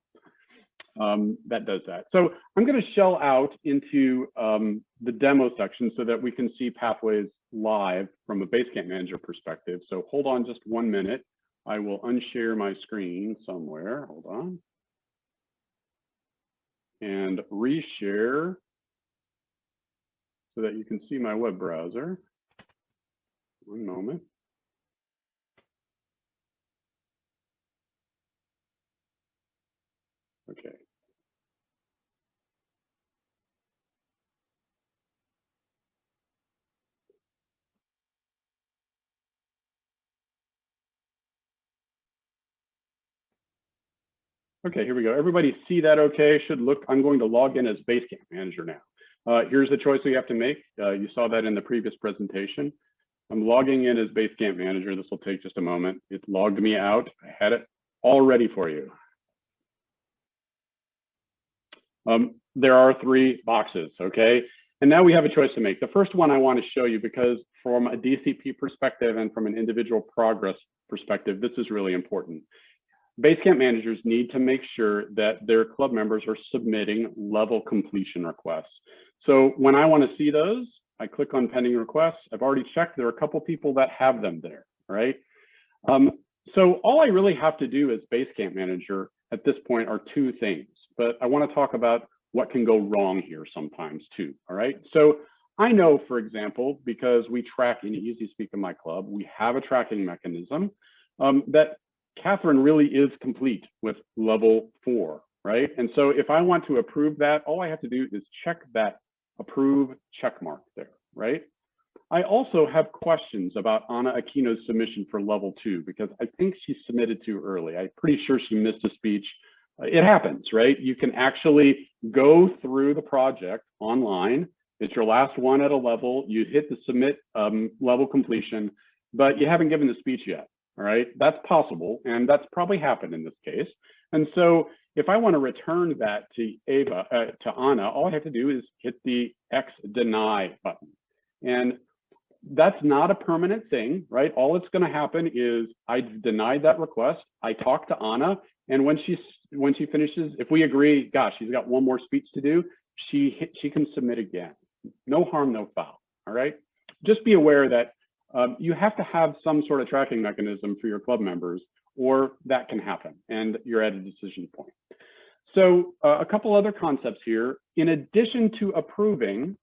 that does that. So I'm going to shell out into the demo section so that we can see Pathways live from a Basecamp Manager perspective. So hold on just 1 minute. I will unshare my screen somewhere. Hold on. And reshare so that you can see my web browser. 1 moment. Okay. Okay, here we go. Everybody see that okay? Should look, I'm going to log in as Basecamp Manager now. Here's the choice we have to make. You saw that in the previous presentation. I'm logging in as Basecamp Manager. This will take just a moment. It logged me out. I had it all ready for you. There are 3 boxes, okay? And now we have a choice to make. The first one I want to show you because from a DCP perspective and from an individual progress perspective, this is really important. Basecamp managers need to make sure that their club members are submitting level completion requests. So when I want to see those, I click on pending requests. I've already checked. There are a couple people that have them there, right? So all I really have to do as Basecamp manager at this point are 2 things, but I want to talk about what can go wrong here sometimes too, all right? So I know, for example, because we track in Easy Speak in my club, we have a tracking mechanism that Catherine really is complete with level 4, right? And so if I want to approve that, all I have to do is check that approve check mark there, right? I also have questions about Anna Aquino's submission for level 2 because I think she submitted too early. I'm pretty sure she missed a speech. It happens, right? You can actually go through the project online. It's your last one at a level. You hit the submit level completion, but you haven't given the speech yet. All right, that's possible, and that's probably happened in this case. And so if I want to return that to Anna, all I have to do is hit the X deny button. And that's not a permanent thing, right? All that's going to happen is I denied that request. I talk to Anna, and when she finishes, if we agree, gosh, she's got 1 more speech to do, she can submit again. No harm, no foul. All right. Just be aware that you have to have some sort of tracking mechanism for your club members, or that can happen, and you're at a decision point. So a couple other concepts here. In addition to approving,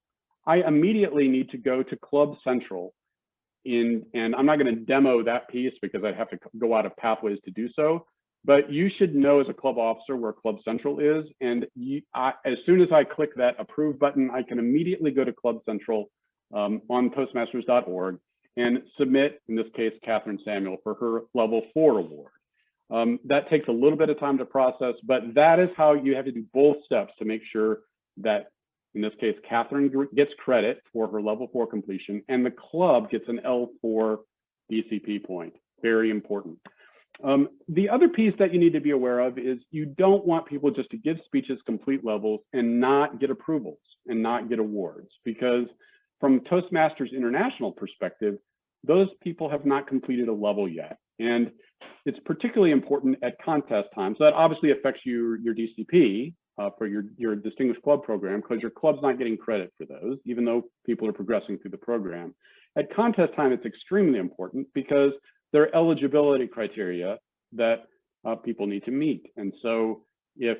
I immediately need to go to Club Central, and I'm not going to demo that piece because I'd have to go out of Pathways to do so, but you should know as a club officer where Club Central is, and as soon as I click that approve button, I can immediately go to Club Central on Toastmasters.org and submit, in this case, Catherine Samuel for her level 4 award. That takes a little bit of time to process, but that is how you have to do both steps to make sure that, in this case, Catherine gets credit for her level 4 completion and the club gets an L4 DCP point. Very important. The other piece that you need to be aware of is you don't want people just to give speeches complete levels and not get approvals and not get awards, because from Toastmasters International perspective, those people have not completed a level yet. And it's particularly important at contest time. So that obviously affects your DCP for your Distinguished Club program, because your club's not getting credit for those, even though people are progressing through the program. At contest time, it's extremely important because there are eligibility criteria that people need to meet. And so if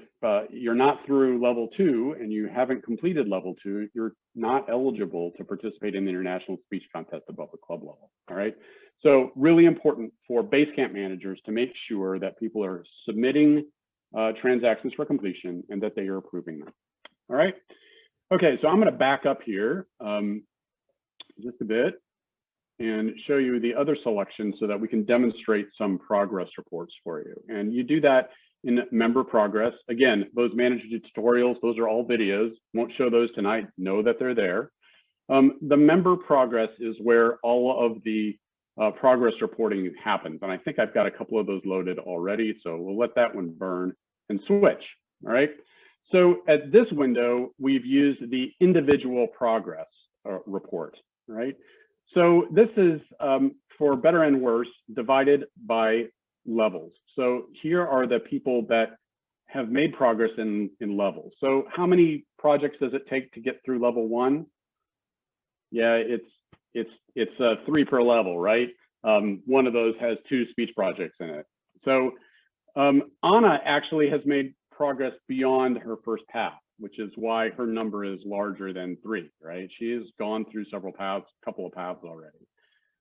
you're not through level 2 and you haven't completed level 2, you're not eligible to participate in the international speech contest above the club level, all right? So really important for Basecamp managers to make sure that people are submitting transactions for completion and that they are approving them, all right? Okay, so I'm gonna back up here just a bit and show you the other selections so that we can demonstrate some progress reports for you. And you do that in member progress. Again, those manager tutorials, those are all videos. Won't show those tonight, know that they're there. The member progress is where all of the progress reporting happens. And I think I've got a couple of those loaded already, so we'll let that one burn and switch, all right? So at this window, we've used the individual progress report, right? So this is, for better and worse, divided by levels. So here are the people that have made progress in levels. So how many projects does it take to get through level 1? Yeah, it's 3 per level, right? One of those has 2 speech projects in it. So Anna actually has made progress beyond her first path, which is why her number is larger than 3, right? She has gone through several paths, couple of paths already.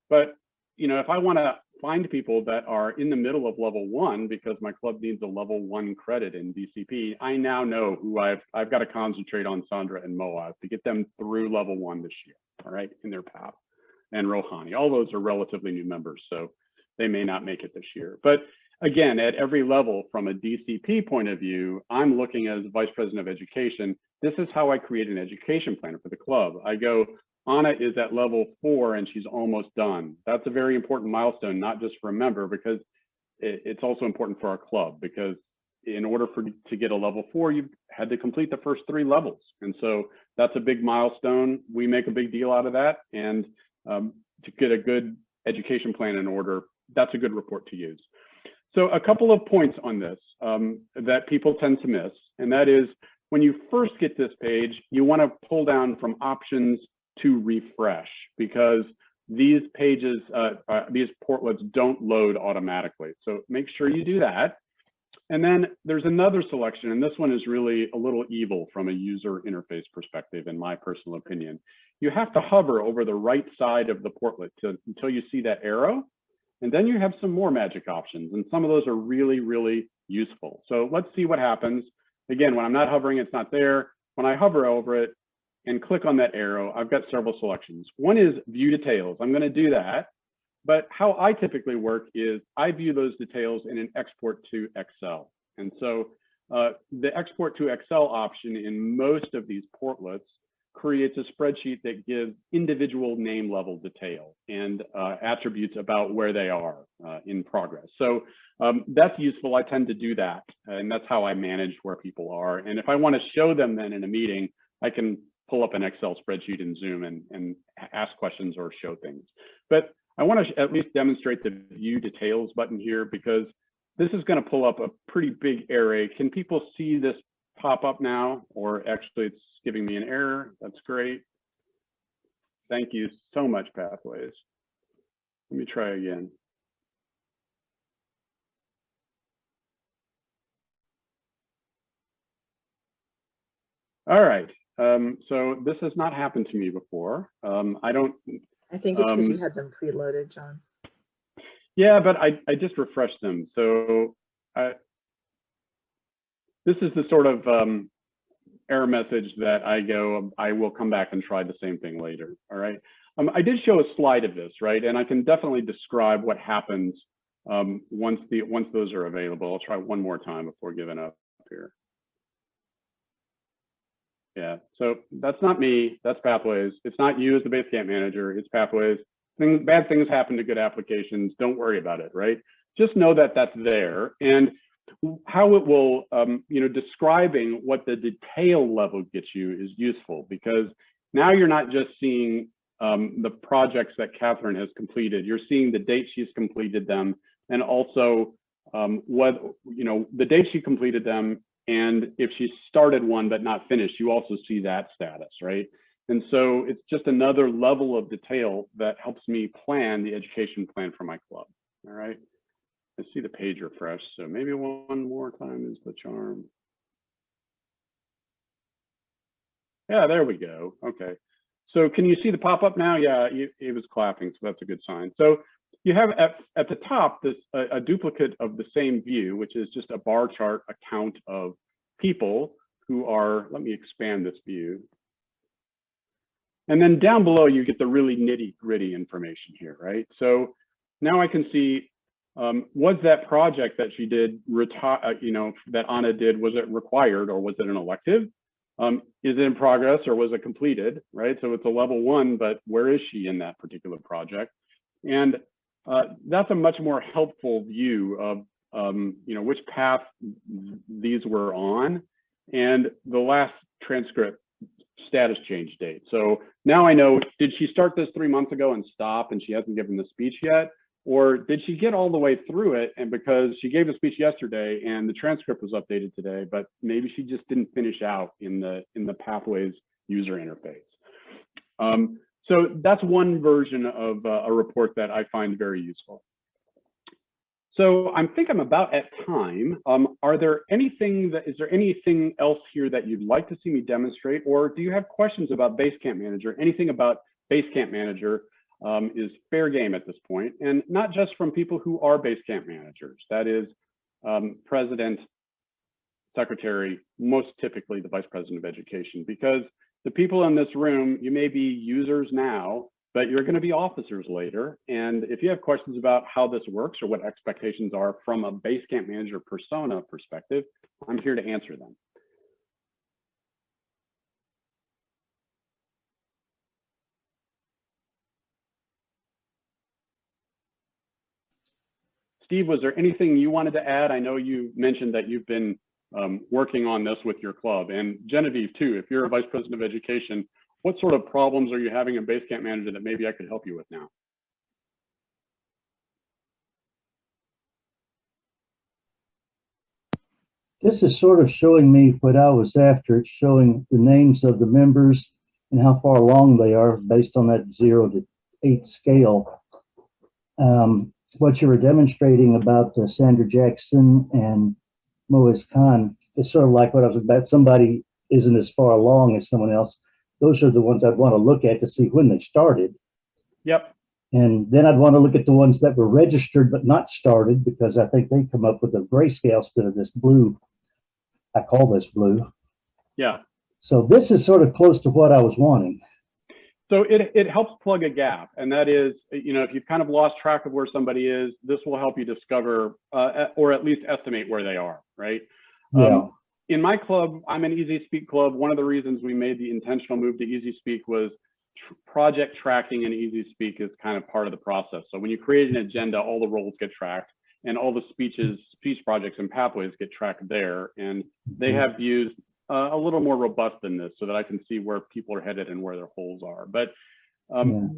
But if I want to find people that are in the middle of level 1 because my club needs a level 1 credit in DCP, I now know who I've got to concentrate on Sandra and Moaz to get them through level 1 this year, all right, in their path. And Rohani, all those are relatively new members, so they may not make it this year. But again, at every level from a DCP point of view, I'm looking as Vice President of Education. This is how I create an education plan for the club. I go, Anna is at level 4 and she's almost done. That's a very important milestone, not just for a member, because it's also important for our club, because in order to get a level 4, you had to complete the first 3 levels. And so that's a big milestone. We make a big deal out of that. And to get a good education plan in order, that's a good report to use. So a couple of points on this that people tend to miss, and that is when you first get this page, you want to pull down from options to refresh, because these pages, these portlets don't load automatically. So make sure you do that. And then there's another selection, and this one is really a little evil from a user interface perspective, in my personal opinion. You have to hover over the right side of the portlet until you see that arrow. And then you have some more magic options, and some of those are really, really useful. So let's see what happens. Again, when I'm not hovering, it's not there. When I hover over it and click on that arrow, I've got several selections. One is view details. I'm going to do that. But how I typically work is I view those details in an export to Excel. And so the export to Excel option in most of these portlets creates a spreadsheet that gives individual name level detail and attributes about where they are in progress. So that's useful. I tend to do that. And that's how I manage where people are. And if I want to show them then in a meeting, I can pull up an Excel spreadsheet in Zoom and ask questions or show things. But I want to at least demonstrate the view details button here, because this is going to pull up a pretty big array. Can people see this pop up now? Or actually it's giving me an error. That's great. Thank you so much, Pathways. Let me try again. All right. So this has not happened to me before. I think it's because you had them preloaded, John. Yeah, but I just refreshed them. So this is the sort of error message that I will come back and try the same thing later. All right. I did show a slide of this, right? And I can definitely describe what happens once those are available. I'll try one more time before giving up here. Yeah, so that's not me, that's Pathways. It's not you as the Basecamp manager, it's Pathways. Bad things happen to good applications, don't worry about it, right? Just know that that's there. And how it will, describing what the detail level gets you is useful, because now you're not just seeing the projects that Catherine has completed, you're seeing the date she's completed them, and also the date she completed them. And if she started one but not finished, you also see that status, right? And so it's just another level of detail that helps me plan the education plan for my club, all right? I see the page refresh, so maybe one more time is the charm. Yeah, there we go, okay. So can you see the pop-up now? Yeah, it was clapping, so that's a good sign. So you have at the top this a duplicate of the same view, which is just a bar chart account of people who are, let me expand this view. And then down below, you get the really nitty-gritty information here, right? So now I can see, was that project that she did, that Anna did, was it required or was it an elective? Is it in progress or was it completed, right? So it's a level 1, but where is she in that particular project? And that's a much more helpful view of which path these were on and the last transcript status change date. So now I know, did she start this 3 months ago and stop and she hasn't given the speech yet? Or did she get all the way through it, and because she gave a speech yesterday and the transcript was updated today, but maybe she just didn't finish out in the Pathways user interface. So that's one version of a report that I find very useful. So I think I'm about at time. Is there anything else here that you'd like to see me demonstrate, or do you have questions about Basecamp Manager? Anything about Basecamp Manager is fair game at this point, and not just from people who are Basecamp managers. That is president, secretary, most typically the vice president of education, because the people in this room, you may be users now, but you're going to be officers later. And if you have questions about how this works or what expectations are from a Basecamp manager persona perspective, I'm here to answer them. Steve, was there anything you wanted to add? I know you mentioned that you've been working on this with your club, and Genevieve too. If you're a vice president of education, what sort of problems are you having in Basecamp Manager that maybe I could help you with now? This is sort of showing me what I was after. It's showing the names of the members and how far along they are based on that 0 to 8 scale. What you were demonstrating about Sandra Jackson and Moaz Khan is sort of like what I was about. Somebody isn't as far along as someone else. Those are the ones I'd want to look at to see when they started. Yep. And then I'd want to look at the ones that were registered but not started, because I think they come up with a grayscale instead of this blue. I call this blue. Yeah. So this is sort of close to what I was wanting. So it helps plug a gap, and that is, you know, if you've kind of lost track of where somebody is, this will help you discover or at least estimate where they are, right? Yeah. In my club, I'm an Easy Speak club. One of the reasons we made the intentional move to Easy Speak was project tracking in Easy Speak is kind of part of the process. So when you create an agenda, all the roles get tracked, and all the speech projects and pathways get tracked there. And they have views a little more robust than this, so that I can see where people are headed and where their holes are. But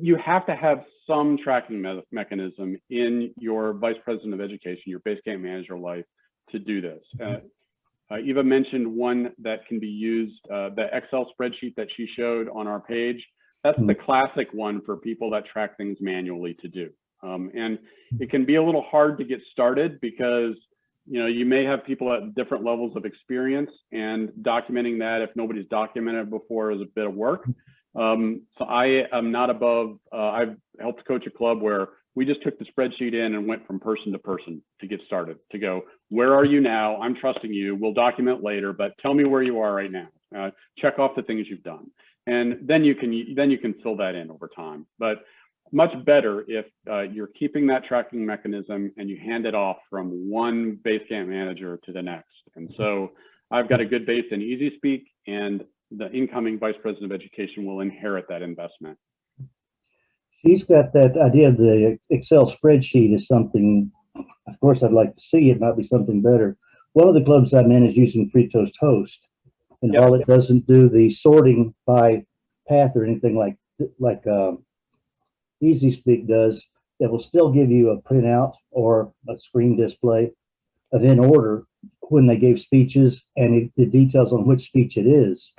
you have to have some tracking mechanism in your vice president of education, your Basecamp manager life, to do this. Eva mentioned one that can be used, the Excel spreadsheet that she showed on our page. That's the classic one for people that track things manually to do. And it can be a little hard to get started because, you know, you may have people at different levels of experience, and documenting that if nobody's documented before is a bit of work. So I am not above, I've helped coach a club where we just took the spreadsheet in and went from person to person to get started, to go, where are you now? I'm trusting you. We'll document later, but tell me where you are right now. Check off the things you've done. And then you can fill that in over time. But much better if you're keeping that tracking mechanism and you hand it off from one Basecamp manager to the next. And so I've got a good base in Easy Speak, and the incoming vice president of education will inherit that investment. She's got that idea of the Excel spreadsheet is something, of course, I'd like to see. It might be something better. One of the clubs I'm in is using Free Toast Host. And while it doesn't do the sorting by path or anything like Easy Speak does, it will still give you a printout or a screen display of in order when they gave speeches and the details on which speech it is.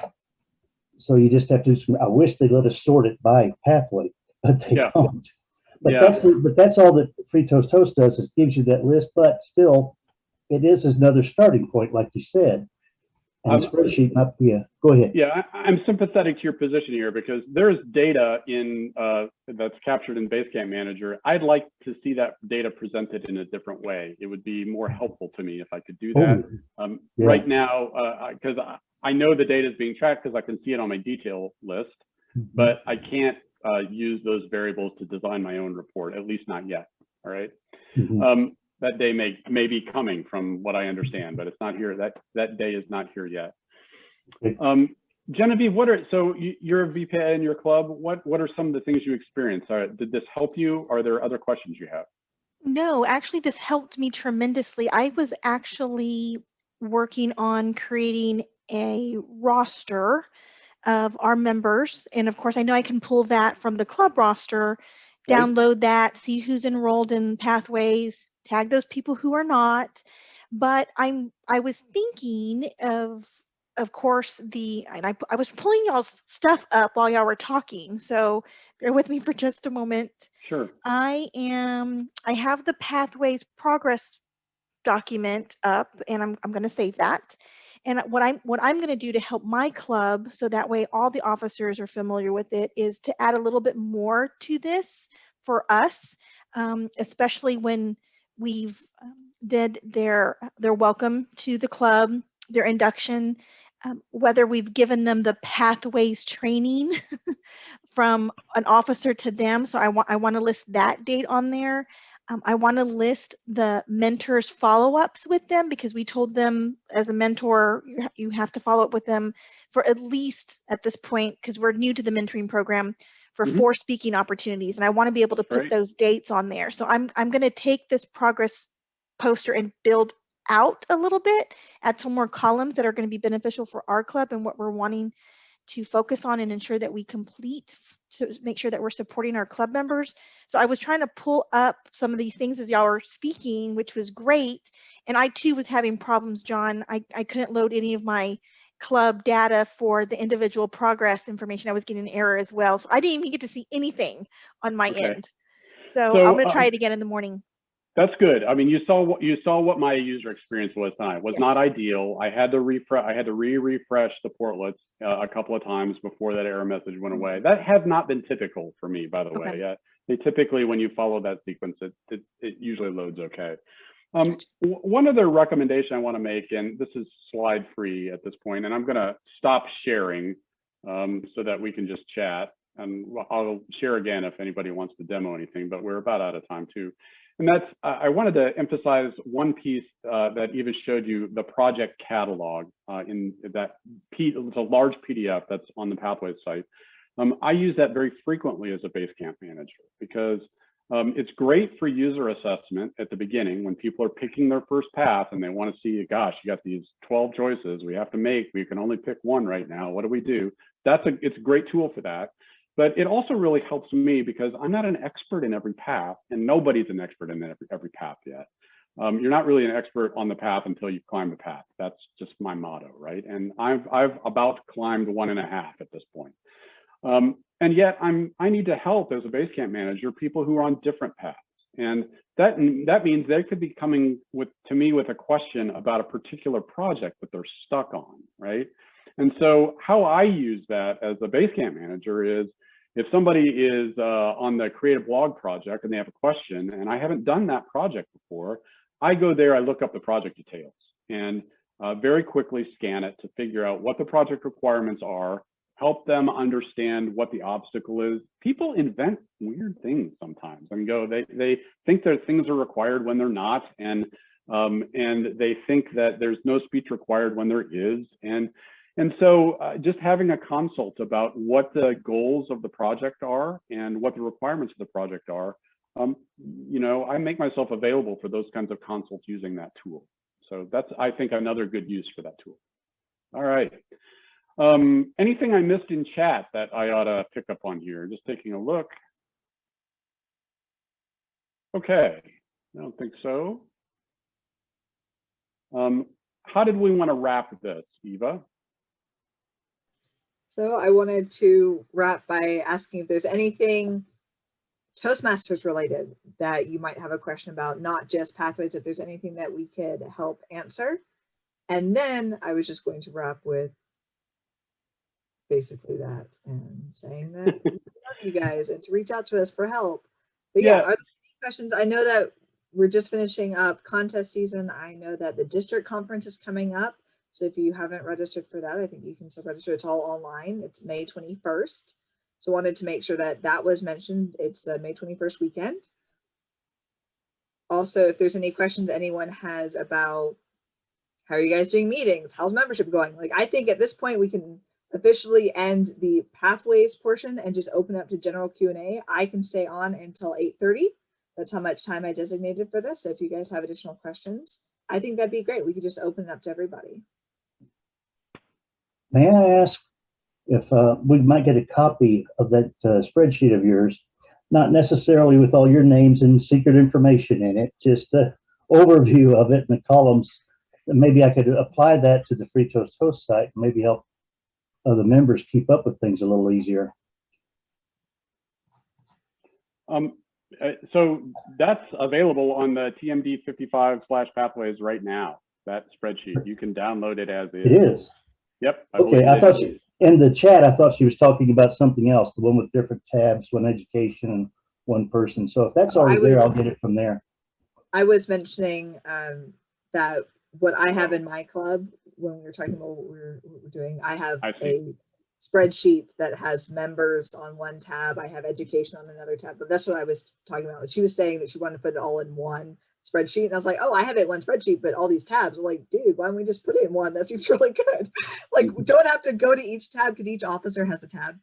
So you just have to, I wish they let us sort it by pathway, but they don't. But that's all that Free Toast Host does, is gives you that list, but still it is another starting point, like you said. And the spreadsheet might be a, go ahead. Yeah, I'm sympathetic to your position here, because there's data in that's captured in Basecamp Manager. I'd like to see that data presented in a different way. It would be more helpful to me if I could do that. Right now, because I know the data is being tracked because I can see it on my detail list, but I can't use those variables to design my own report, at least not yet. All right. That day may be coming from what I understand, but it's not here. That day is not here yet. Genevieve, so you're a VPA in your club. What are some of the things you experienced? Did this help you? Are there other questions you have? No, actually, this helped me tremendously. I was actually working on creating a roster of our members. And of course, I know I can pull that from the club roster Right. download that, see who's enrolled in Pathways, tag those people who are not. But I was thinking of course, and I was pulling y'all's stuff up while y'all were talking, so bear with me for just a moment. Sure. I have the Pathways progress document up, and I'm going to save that. And what I'm going to do to help my club, so that way all the officers are familiar with it, is to add a little bit more to this for us, especially when we've did their welcome to the club, their induction, whether we've given them the Pathways training from an officer to them. So I want to list that date on there. I want to list the mentors follow-ups with them, because we told them as a mentor, you have to follow up with them for at least at this point, because we're new to the mentoring program, for 4 speaking opportunities. And I want to be able to put those dates on there. So I'm going to take this progress poster and build out a little bit, add some more columns that are going to be beneficial for our club and what we're wanting to focus on and ensure that we complete, to make sure that we're supporting our club members. So I was trying to pull up some of these things as y'all were speaking, which was great. And I too was having problems, John. I couldn't load any of my club data for the individual progress information. I was getting an error as well. So I didn't even get to see anything on my end. So I'm going to try it again in the morning. That's good. I mean, you saw what my user experience was tonight. It was not ideal. I had to refresh. I had to refresh the portlets a couple of times before that error message went away. That has not been typical for me, by the way. They typically, when you follow that sequence, it usually loads okay. One other recommendation I want to make, and this is slide free at this point, and I'm going to stop sharing so that we can just chat. And I'll share again if anybody wants to demo anything, but we're about out of time too. And that's, I wanted to emphasize one piece that Eva showed you, the project catalog in that, it's a large PDF that's on the Pathways site. I use that very frequently as a Basecamp manager, because it's great for user assessment at the beginning when people are picking their first path and they want to see, gosh, you got these 12 choices we have to make. We can only pick one right now. What do we do? It's a great tool for that. But it also really helps me, because I'm not an expert in every path, and nobody's an expert in every path yet. You're not really an expert on the path until you've climbed the path. That's just my motto, right? And I've about climbed 1.5 at this point. And yet I need to help as a Basecamp manager people who are on different paths. And that means they could be coming to me with a question about a particular project that they're stuck on, right? And so how I use that as a Basecamp manager is, if somebody is on the creative blog project and they have a question and I haven't done that project before, I go there, I look up the project details and very quickly scan it to figure out what the project requirements are, help them understand what the obstacle is. People invent weird things sometimes and they think that things are required when they're not, and they think that there's no speech required when there is. And so just having a consult about what the goals of the project are and what the requirements of the project are, I make myself available for those kinds of consults using that tool. So that's, I think, another good use for that tool. All right. Anything I missed in chat that I ought to pick up on here? Just taking a look. Okay, I don't think so. How did we want to wrap this, Eva? So I wanted to wrap by asking if there's anything Toastmasters related that you might have a question about, not just Pathways, if there's anything that we could help answer. And then I was just going to wrap with basically that and saying that we love you guys and to reach out to us for help. But yeah, are there any questions? I know that we're just finishing up contest season. I know that the district conference is coming up. So if you haven't registered for that, I think you can still register. It's all online. It's May 21st. So wanted to make sure that that was mentioned. It's the May 21st weekend. Also, if there's any questions anyone has about how are you guys doing meetings? How's membership going? Like, I think at this point we can officially end the Pathways portion and just open up to general Q&A. I can stay on until 8:30. That's how much time I designated for this. So if you guys have additional questions, I think that'd be great. We could just open it up to everybody. May I ask if we might get a copy of that spreadsheet of yours not necessarily with all your names and secret information in it, just an overview of it and the columns. Maybe I could apply that to the Free Toast Host site and maybe help other members keep up with things a little easier. So that's available on the TMD 55/pathways right now, that spreadsheet. You can download it as is. It is. Yep. Okay, I thought in the chat, I thought she was talking about something else, the one with different tabs, one education and one person. So if that's already there, I'll get it from there. I was mentioning that what I have in my club, when we were talking about what we're doing, I have a spreadsheet that has members on one tab. I have education on another tab, but that's what I was talking about. She was saying that she wanted to put it all in one spreadsheet. And I was like, oh, I have it in one spreadsheet, but all these tabs. I'm like, dude, why don't we just put it in one? That seems really good. Like, we don't have to go to each tab because each officer has a tab.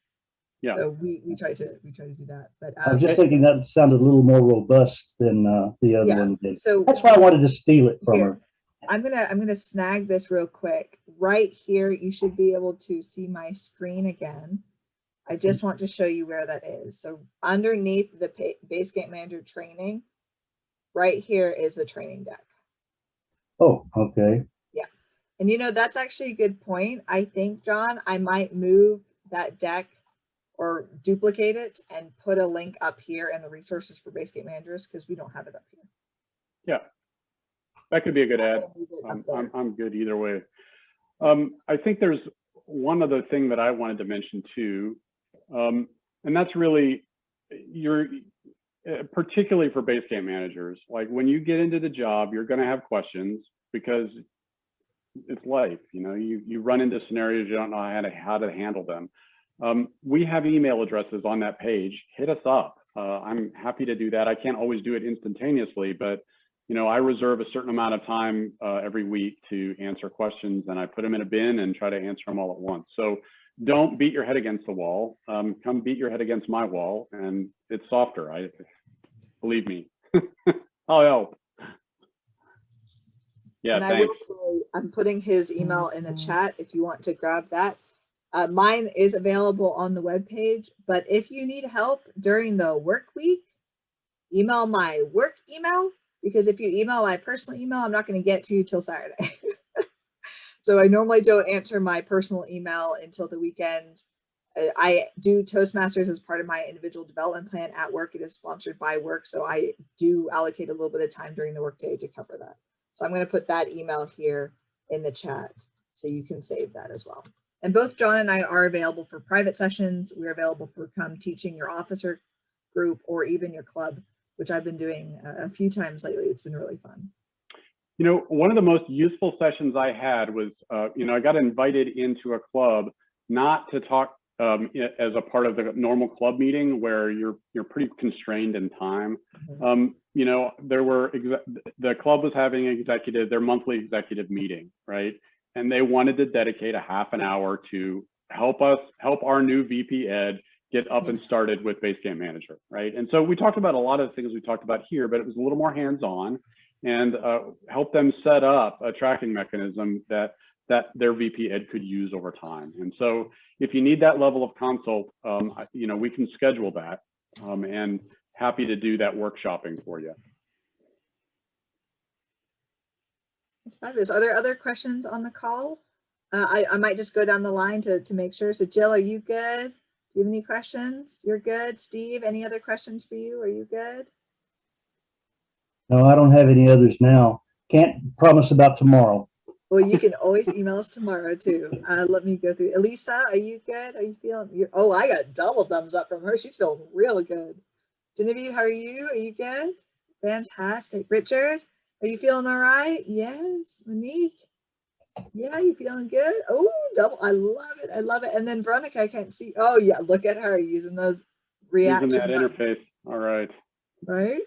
Yeah. So we try to do that. But I was just thinking that sounded a little more robust than the other one did. So that's why I wanted to steal it from her. I'm gonna snag this real quick. Right here, you should be able to see my screen again. I just want to show you where that is. So underneath the Basecamp Manager training, right here is the training deck. Oh, okay. Yeah. And you know, that's actually a good point. I think, John, I might move that deck or duplicate it and put a link up here in the resources for Basecamp Managers because we don't have it up here. Yeah. That could be a good add. I'm good either way. I think there's one other thing that I wanted to mention too, and that's really particularly for Basecamp managers. Like when you get into the job, you're going to have questions because it's life. You know, you run into scenarios you don't know how to handle them. We have email addresses on that page. Hit us up. I'm happy to do that. I can't always do it instantaneously, but you know, I reserve a certain amount of time every week to answer questions, and I put them in a bin and try to answer them all at once. So don't beat your head against the wall. Come beat your head against my wall, and it's softer. Believe me. I'll help. Yeah, and I will say, I'm putting his email in the chat if you want to grab that. Mine is available on the webpage, but if you need help during the work week, email my work email. Because if you email my personal email, I'm not going to get to you till Saturday. So I normally don't answer my personal email until the weekend. I do Toastmasters as part of my individual development plan at work. It is sponsored by work. So I do allocate a little bit of time during the workday to cover that. So I'm going to put that email here in the chat so you can save that as well. And both John and I are available for private sessions. We're available for come teaching your officer group or even your club, which I've been doing a few times lately. It's been really fun. You know, one of the most useful sessions I had was, you know, I got invited into a club not to talk as a part of the normal club meeting where you're pretty constrained in time. Mm-hmm. You know, the club was having their monthly executive meeting, right? And they wanted to dedicate a half an hour to help our new VP Ed get up and started with Basecamp Manager, right? And so we talked about a lot of the things we talked about here, but it was a little more hands-on and help them set up a tracking mechanism that their VP Ed could use over time. And so if you need that level of consult, you know, we can schedule that and happy to do that workshopping for you. That's fabulous. Are there other questions on the call? I might just go down the line to make sure. So Jill, are you good? Do you have any questions? You're good. Steve, any other questions for you? Are you good? No, I don't have any others now. Can't promise about tomorrow. Well, you can always email us tomorrow too. Let me go through. Elisa, are you good? Are you feeling? Oh, I got double thumbs up from her. She's feeling real good. Genevieve, how are you? Are you good? Fantastic. Richard, are you feeling all right? Yes. Monique, yeah, you feeling good? Oh, double. I love it. I love it. And then Veronica, I can't see. Oh yeah, look at her using those reaction using that buttons. interface. All right. Right.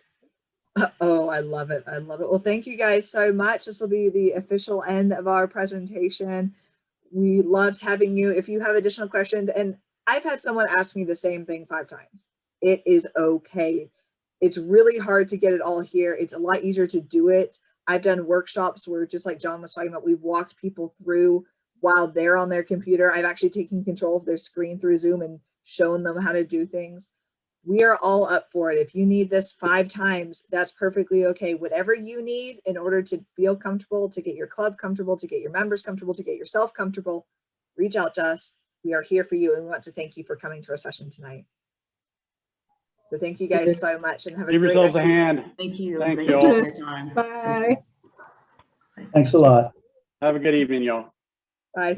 Oh, I love it. I love it. Well, thank you guys so much. This will be the official end of our presentation. We loved having you. If you have additional questions, and I've had someone ask me the same thing 5 times. It is okay. It's really hard to get it all here. It's a lot easier to do it. I've done workshops where, just like John was talking about, we've walked people through while they're on their computer. I've actually taken control of their screen through Zoom and shown them how to do things. we are all up for it. If you need this 5 times, that's perfectly okay. Whatever you need in order to feel comfortable, to get your club comfortable, to get your members comfortable, to get yourself comfortable, reach out to us. We are here for you, and we want to thank you for coming to our session tonight. So thank you guys so much, and have a Give great yourselves rest a of your hand. Thank you. Thank Thank you you all. for your time. Bye. Thanks a lot. Have a good evening, y'all. Bye. Thank